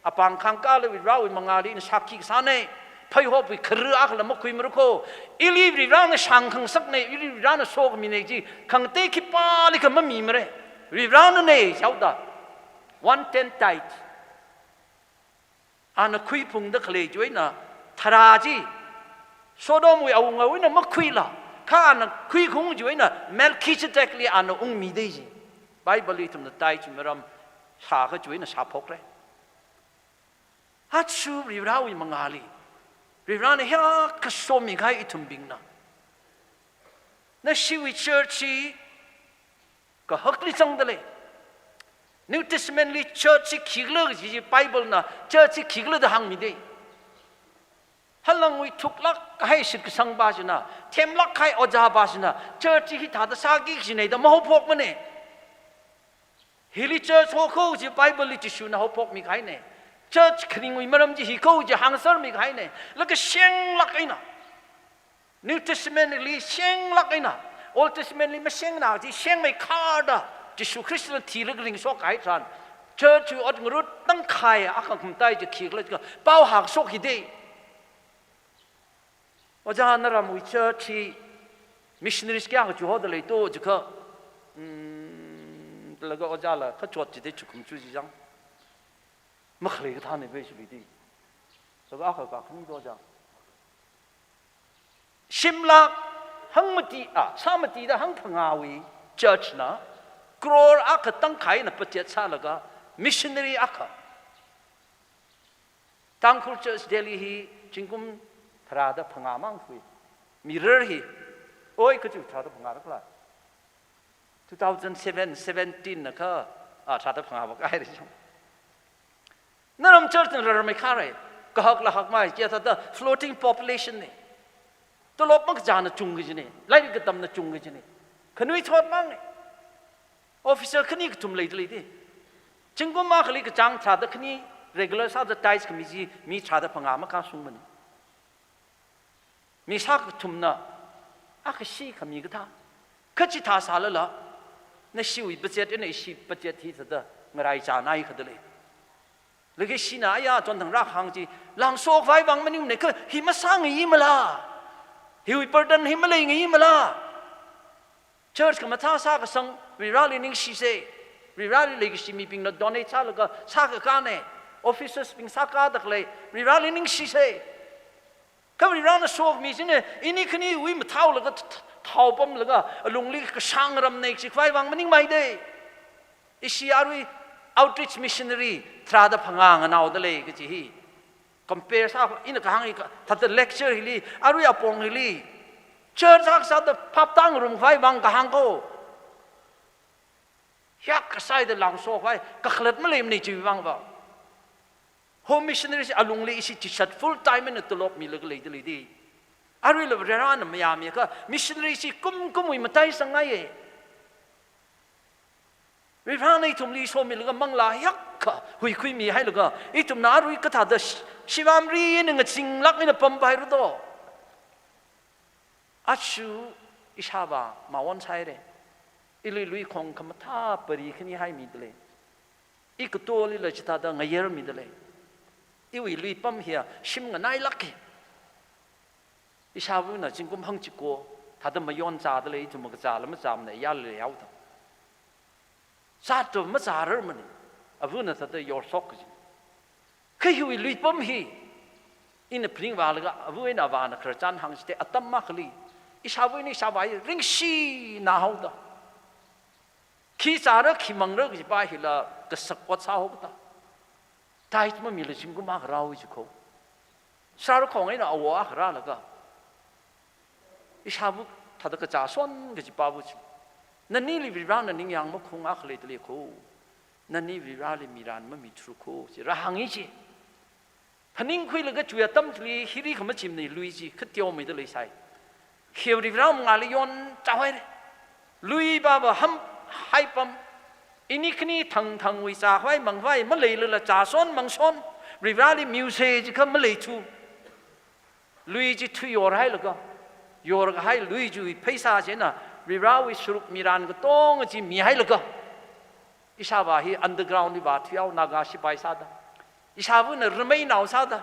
อปังคังกาเลยวิราวิมังอาลีนสักกี่สานเนี่ยพายหอบไปครืออักละมคุยมรุโคอิลิวิรานะช่างขังสักเนี่ยอิลิวิรานะโซกมีเนี่ยจีขังเตะขี้ปาลิกมันมีมั้ยวิรานะเนี่ยเจ้าดา 1/10 tithe อันคุยพุงดักเลยจ้วยนะทาราจีโซโดมวยเอาเงาวินะมักคุยละข้าอันคุยคงจ้วยนะเมลคิดจะเด็กเลยอันองมีได้จีไบเบิลที่ทำนะไตจิมรำสาก็จ้วยนะสาพกเลยฮัตชูริราวิมังอาลีริราเนี่ยฮักกสมิกให้อิทุมบิงนะนั่นชีวิตเชิร์ชีก็ฮักลิจังเดเลย New Testament 里 church ขี้เลือกจี Bible นะ church ขี้เลือก的行มีได้ฮัลลังวิทุกลักให้สิกสังบาชนะเทมลักให้อจาบาชนะ church ที่ท่าตะสากิกจีเนี่ยแต่ไม่หัวพกมันเนี่ยฮิลิ church หัวเขาจี Bible 里จีชูนะหัวพกมีใครเนี่ย church คณิงวิมารมจีฮิเขาจีหังสารมีใครเนี่ยแล้วก็เชียงลักไอ้น่ะ New Testament 里เชียงลักไอ้น่ะ Old Testament 里ไม่เชียงน่ะจีเชียงไม่ขาดอ่ะจิสุคริสต์ทีเรื่องสกายทานเชิญชูอดงรุดตั้งใครอ่ะข้าคุมใต้จะขีดเลยก็เป้าหักสกฮิดีว่าจะนั่นเราไม่เชิญที่มิชชันนารีสกี้ก็จูฮอดเลยตัวจุกแล้วก็ว่าจะละเขาจวดจิตได้จุกคุมจุดจังไม่เคยก็ท่านในเวชวิธีแล้วก็อาเขาขึ้นตัวจังชิมลักหังมตีอ่ะสามตีได้หังพังอาวีเชิญนะกรออักตั้งไข่นะประเทศชาติก็มิชชันนารีอักตั้งคุลเชอร์สเดลีฮีจิงกุมทราดพังอามังคุยมิเรอร์ฮีโอ้ยก็จะทราดพังอารักละ2017นะก็ทราดพังอาบอกไอ้เรื่องนั่นเราเจอถึงเราไม่ขาดเลยก็หักละหักไม่เจ้าตัว floating population นี่ตัวลบมักจานจุงกันนี่ไล่ก็ตำนะจุงกันนี่ขนุยทอดมั่งนี่officer ขนี้ก็ทุ่มเลยดิจึงก็มาขลีก็จังชาดขนี้ regular ชาดไทส์ก็มีชาดพังอามาข้าสุ่มมันมีชาก็ทุ่มนะอาก็ชีขมีก็ท่าขจิท่าสาละละในชีวิตประเทศในชีวิตประเทศที่สุดเมื่อไรจานายขดเลยแล้วก็ชีน่ายาจนถึงรักหังจีหลังโศกไฟวังมันนี่มันคือหิมะสร้างอย่างนี้มาละหิวประเด็นหิมะเลยอย่างนี้มาละเชิญกับมาท่าซากสังวิราลินิงชีเซวิราลิเลกชิมีปิงนดอนเนชาลก็ซากกันเนี่ยออฟฟิเซอร์ปิงซากกันดักเลยวิราลินิงชีเซก็วิรานะโศกมีสิเนี่ยอินี่คนนี้วิมเท่าแล้วก็เท่าปั๊มแล้วก็ลุงลิกช่างรำในสิไฟวังมันนิ่งไม่ได้อิชิอารุย outreach missionary ทราดพังงานเอาได้เลยก็จีฮี compare ซากอินก็หังอีกถ้าจะ lecture ฮิลีอารุยอปงฮิลีเชิญสักสัตว์พับตั้งรุมไฟบังกะหังโกยักษ์ใส่เดลังโซ่ไฟกะขลัดไม่เลยมันจีบังบ่ Home missionaries อลุงเลยสิจิต full time มันตลบมีเลือกเลยดีดีอารุยเลวเรื่องนั้นไม่ยามีก็ missionaries กุมวิมาไต่สังไงวิพากษ์ในทุ่มลีโซมีเลือกมังลายักษ์หุยคุยมีให้เลือกอีทุ่มนารุยก็ถ้าเดชิวามรีนึงจิงลักนี่ปั๊มไปรู้ตัวอาชูอิชาบะมาวันใช่เลยอิลุยลุยคงคำท่าปรีขณีให้มีเลยอีกตัวลิเลยจิตาดังเงียรมีเลย อีวิลุยปั๊มเฮียชิมกันนายลักกี้อิชาวุน่ะจิงกุมหังจิโกถ้าจะมาย้อนจ่าเลยจุมกจ่าแล้วมาจ่าเนี่ยยาเลยเอาทั้งซาตัวมาจ่าเรื่องมันอาวุน่ะถ้าจะยอดซอกกันคือฮิวิลุยปั๊มฮีอินพริ้งวาลก็อาวุน่ะวานะครจันหังสเตอัตมะคลีอิชาวุนี่ชาวบ้านริงชีน่าเอาต่อขี้จ่าเรื่องขี้มังเรื่องจีบายฮิละก็สักวัดสาวก็ต่อไทยมันมีเลยจิงกุมากเราอีกคนสารของไอ้น่ะเอาวะคราแล้วก็อิชาบุถ้าตะกจ่าส่วนก็จะป้าบุชนั่นนี่ลิบรานั่นนี่ยังไม่คงอักเลยตัวเล็กโคนั่นนี่ลิบราเลยมีร้านไม่มีทรูโคสิระหังอีจีพันนิ่งคุยแล้วก็จุยตั้มทลีฮิริขมันชิมในลุยจีขึ้นเตียวไม่ได้เลยใส่เขียวลิบรามงาลิยอนจ้าไว้ลุยบ้าบ้าฮัมไฮปั๊มอินี่คนี่ทั้งวิสาไว้มังไว้มาเลยเลยละจ่าส่วนมังส่วนลิบราเลยมิวเซจิก็มาเลยทูลุยจีทุยอร์ให้แล้วก็ยอร์ก็ให้ลุยจูเพย์ซาเจน่ะริราวิสรุปมีรานก็ต้องจีมีให้แล้วก็อิชาบาฮีอันเดอร์กราวน์นี่บาที่เอานากาชิไปซาดาอิชาบุน่ะรไม่หนาวซาดา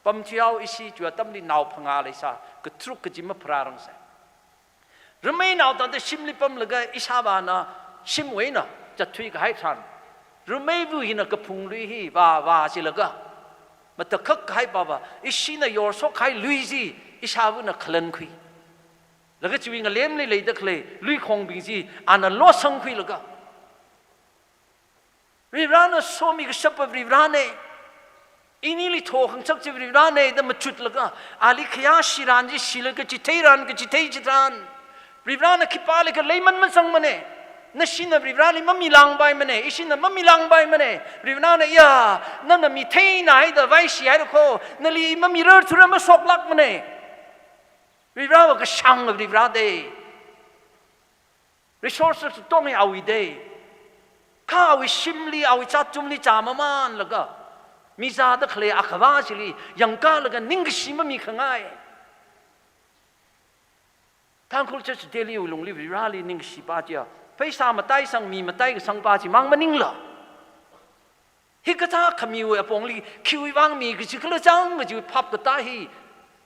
ปั๊มที่เอาอิชิจัวตั้มนี่หนาวพังอาเลยซาก็ทรุกก็จีมาพรารังเสรไม่หนาวตอนที่ชิมลิปั๊มเลยก็อิชาบานะชิมไว้น่ะจะทุยก็ให้ทันรไม่บุยน่ะก็พุงลุยฮีว่าสิแล้วก็มาตะคักให้บ้าอิชิน่ะยอร์ซอกให้ลุยซีอิชาบุน่ะคลันคุยแล้วก็ชีวิตก็เลี้ยงเลยตะเคลลุยคงบิงซีอันนั้นล้อสังคุยแล้วก็ริบรานะโซมีก็ชับริบรานะอินี่ลิโทขังชักจะริบรานะแต่มาจุดแล้วก็อาลิขยาชิรานจีชิลก็จิตเทรันก็จิตเทจิตรันริบรานะคิปาลิก็เลยมันสังมันเน่นั่นชินะริบรานี่มันมีลังใบมันเน่อิชินะมันมีลังใบมันเน่ริบรานะยานั่นน่ะมีเทไหนแต่ไว้เสียแล้วก็นั่นลีมันมีเรื่องทุเรศมาสกลักมันเน่ริบราว่าก็ช่างกับริบราเดย์ resources ต้องให้เอาอีเดย์ข้าเอาอีชิมลีเอาอีจัดจุ่มลีจามมันแล้วก็มีซาตะเคลอักวาชิลียังก้าแล้วก็นิ่งชิมมีข้างไงทางคุณจะเดลิวลงลิบราลีนิ่งชิปาเจียไปสามมาไต่สังมีมาไต่กับสังปาจิมังมันนิ่งละฮิกะตาขมิวอปองลีคิววังมีก็จะกระจังก็จะพับกระตาฮี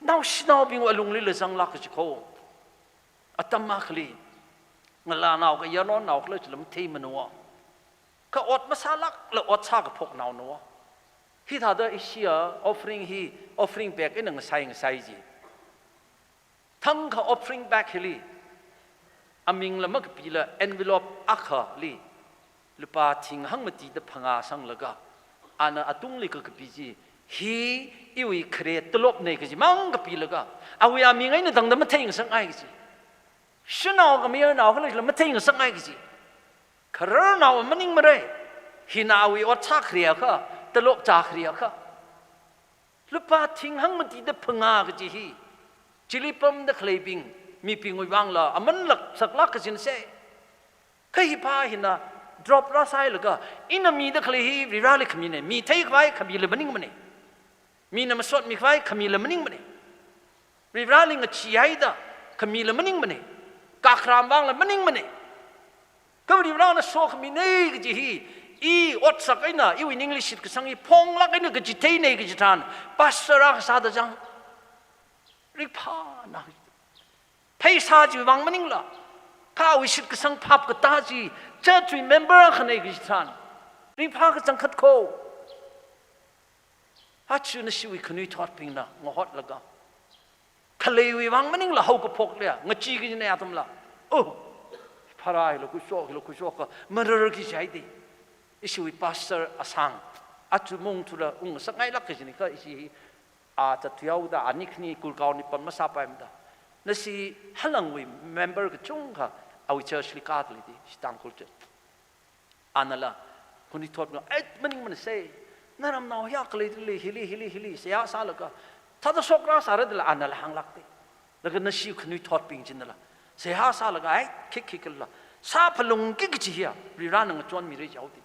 น่าชินาบิงว่าลงลิเลสังลักก็จะโคอัตมาคลีเงลาหนาวก็ยานอนหนาวเลยจะลำทีมันนัวก็อดมาซาลักแล้วอดซากับพวกหนาวนัวที่ถ้าได้อิเชีย offering back ไอ้หนึ่งใส่จีทั้งเขา offering back ฮีลีอามิงละมักปีละ envelope อักฮะลีลูกป้าทิ้งหังมาตีดพังอาสังละก็อันนั้นอตุงลีก็ปีจีฮีอีวิเครตลบในก็จีมังก็ปีละก็เอาไว้อามิงไอ้เนี่ยตั้งแต่มาทิ้งสังไอ้ก็จีฉันเอาก็มีเอาก็เลยมาทิ้งสังไอ้ก็จีคราวนั้นมันนิ่งมาเลยฮีนาวิอดชักเรียก็ตลบจากเรียก็ลูกป้าทิ้งหังมาตีดพังอาก็จีฮีจิลิปั๊มเด็กเลยปิงมีปิงวิวังละมันหลักสักลักก็สินเซ่ใครพาหินะ drop ราไซแล้วก็อินมีเด็กเลยฮีริราลิขมีเนี่ยมีเทคไว้ขมีเลยมันนิ่งมันเนี่ยมีน้ำสดมีไว้ขมีเลยมันนิ่งมันเนี่ยริราลิงก็ชี้ให้ด้าขมีเลยมันนิ่งมันเนี่ยกากรามบ้างเลยมันนิ่งมันเนี่ยก็ริรานะโซขมีเนี่ยก็จีฮีอีอดสักไอ้น่ะอีวินอังกฤษก็สังอีพงลักไอ้เนี่ยก็จีเทเนี่ยก็จีทานปัสสาวะสาดจังริพานะเพย์ซาจีวังมันนิ่งละข้าวิชิตก็สังพับก็ตาจีเจ้าจุยเมมเบอร์ขนาดกี่ท่านริพาก็สังคัดโคฮัตชูนชีวิตขนุยทอดพิงนะงอฮอตละก็ทะเลวิวังมันนิ่งละเขาก็พกเลยงะจีกินเนี่ยทำละโอ้พารายละกุชอกก็มันเรื่องกี่ใจดีอิชีวิตพาสเตอร์อาสังอัจฉริยะทุระสังไงลักกินนี่ก็อิชีอาจจะเที่ยวได้อันนี้นี่กุลกาวนี่ปนมาซาไปมันได้นั่นสิฮัลลังวิเมมเบอร์ก็จงค่ะเอาเชิญสลิกาตเลยดิสตางคุลเจอันนั้นละคนที่ทอดมันมันนิ่งมันเซ่นั่นรำนาวอยากเลยฮิลีเสียสาลก็ถ้าจะสกราสารเดละอันนั้นละหังลักดิแล้วก็นั่นสิคนที่ทอดปิงจินนั่นละเสียสาลก็คิกละซาพลงกิกจีเฮียริรานังจวนมีเรื่องยาวดิ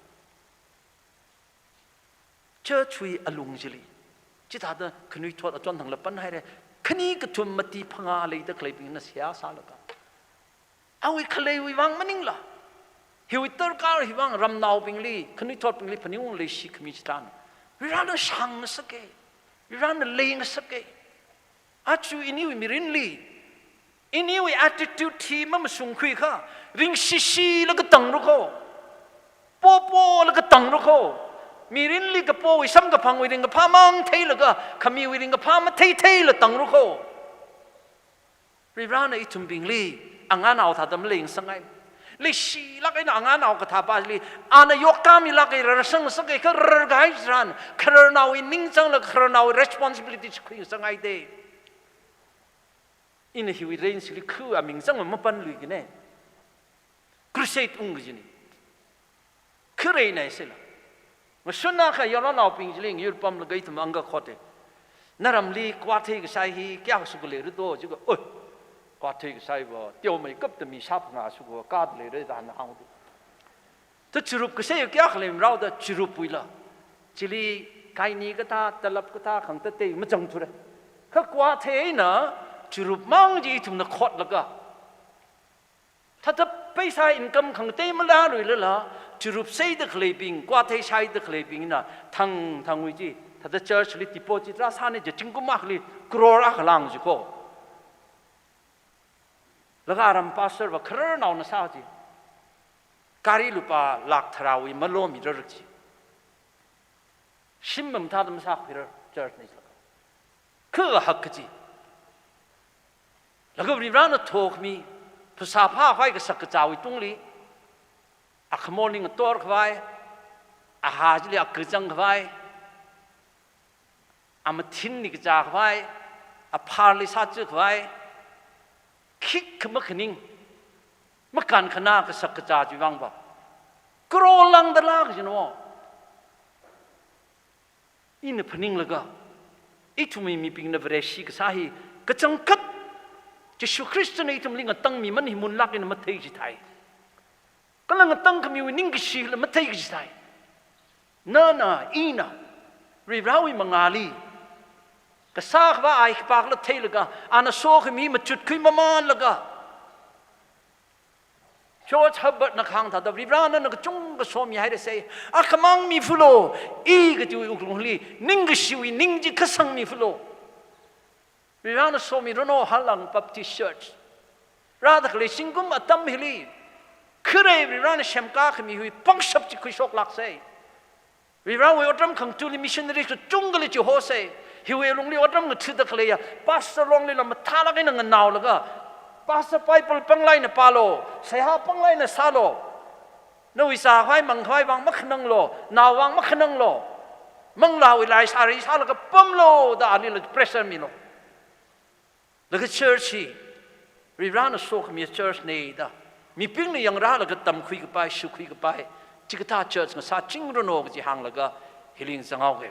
เจ้าช่วยอลุงจิลีจิตหาดคนที่ทอดจวนทางละปันให้เลยขณีกทุมมติพังอาเลยตะเคลบิงนั่นเสียสาลก็เอาไอ้เคลวิวังมันนิ่งละฮิวเตอร์การฮิวังรำนาวปิงลีขณีทอดปิงลีพนิวเลยชิคมิจตาน วิรานะช่างสักเกวิรานะเลงสักเกอาจูอินิวมิรินลีอินิว attitude ที่มันสูงคุยค่ะริงชิแล้วก็ตังรุโคโปแล้วก็ตังรุโคมีรินลีกับโปวิซัมกับพังวิริงกับพามังเทแล้วก็ขมีวิริงกับพามาเทแล้วตังรุโควิรานะอิทุมบิงลีอ่างานเอาถ้าดำเลงสังไงลิชีลักไอ้หนังงานเอากระทาบาลีอานายกกามีลักไอ้ระสังสักไอ้ก็ระกายจานครนาวินิ่งจังและครนาวิ responsibility คุยสังไงเดอินฮิวิเรนสิลิคืออามิงจังมันปันลุยกันเนี่ยครูเซตอุ้งจินี่คือเรย์ไหนสิล่ะมาสุนัขยาวนาวปิงจิลิงยูร์ปัมละไกต์มังกะขอดนั่นรำลีกวาดเทกใส่ฮีแก้วสุกเลยหรือตัวจุกโอ้ยกวาดเทกใส่บ่เดี๋ยวไม่กับจะมีชาบงาสุกกาดเลยได้ด่านเอาดูถ้าจุรุปก็ใช่แก้วเลยเราจะจุรุปไปละจิลีไก่นี้ก็ท่าตลับก็ท่าขังตะเตยมันจังทุเรศเขากวาดเทนะจุรุปมังจีทุ่มนักขดแล้วก็ถ้าจะไปใช้อินกัมขังเตยมาแล้วหรือละจุรุปใช้ตะเคลปิงกวาดเทใช้ตะเคลปิงนะทางวิจิถ้าจะเจอชลิติโปจิตราสานี่จะจึงกุมากเลยกรอรักลังจุโกแล้วก็อารัมพาสเตอร์ว่าครนเอาหน้าสาวจีการีลุปาหลักทราวีมาโลมิดรจีชิมมันท่าดมสักพิรเจอร์นี่ละคือหักจีแล้วก็บริบาลนั้นถูกมีภาษาผ้าไฟกับสักเจ้าอีตรงนี้อักโมนิงตัวขวายอาหารที่อักจังขวายอามาทิ้งนี่ก็จากไว้อาพาลิซาจึกไว้คิกขึ้นมาขนิ่งมาการขนาก็สักจ่าจีวังบ่กรอลังตะลากจินวะอินพนิ่งเลยก็อีทุ่มมีปิงนเวรชีก็สาฮีก็จังกัดจะชูคริสต์ในทุ่มลิงตั้งมีมันหิมุนลักอินมาเทจิไทยก็ลังตั้งขมีวินิ่งกิชีแล้วมาเทจิไทยน่าอีน่ารีบร้าวิมังอาลีก็สากว่าไอ้ปากละเทลก็อาณาโซขมีมาจุดขึ้นมามันละก็โชว์ทับบัดนักขังถ้าดับริบร้านนั้นก็จงก็สวมยาให้ได้เสียอาขมังมีฟุโลอีก็จะอุกลงลีนิ่งก็ชิวินิ่งจีก็สังมีฟุโลริบร้านนั้นสวมีรโนฮัลลังบัพติสต์เชิร์ชราดกเลยสิงกุมอัตมฮิลีคือเรื่องริบร้านนั้นเชมกาขมีหุยปังชับจีคุยโชคลักเสียริบร้านวิอัตรมขังจุลิมิชชันนารีก็จงก็เลยจะโฮเซ่ฮิวเอลงลีอัตรมก็ถือตะเคลียปัสลงลีละมาท่าละกันนั่งนาวละก็ปัสไปปลปังไลน์ปาโลเสียหาปังไลน์ซาโลนวิสาไว้มังไว้วังมักนังโลนาววังมักนังโลมังลาวิไลสาริสาละก็ปั๊มโลดานี่ละเพรสเซอร์มิโลแล้วก็เชิร์ชีริบร้านนั้นโซกมีเชิร์ชนี่ดามีปิ้งในยังร้าละก็ตำคุยกันไปชุคุยกันไปจิกตาเชิร์ชก็ซาจิงโรโนก็จีฮังละก็ฮิลิงสังเอาเก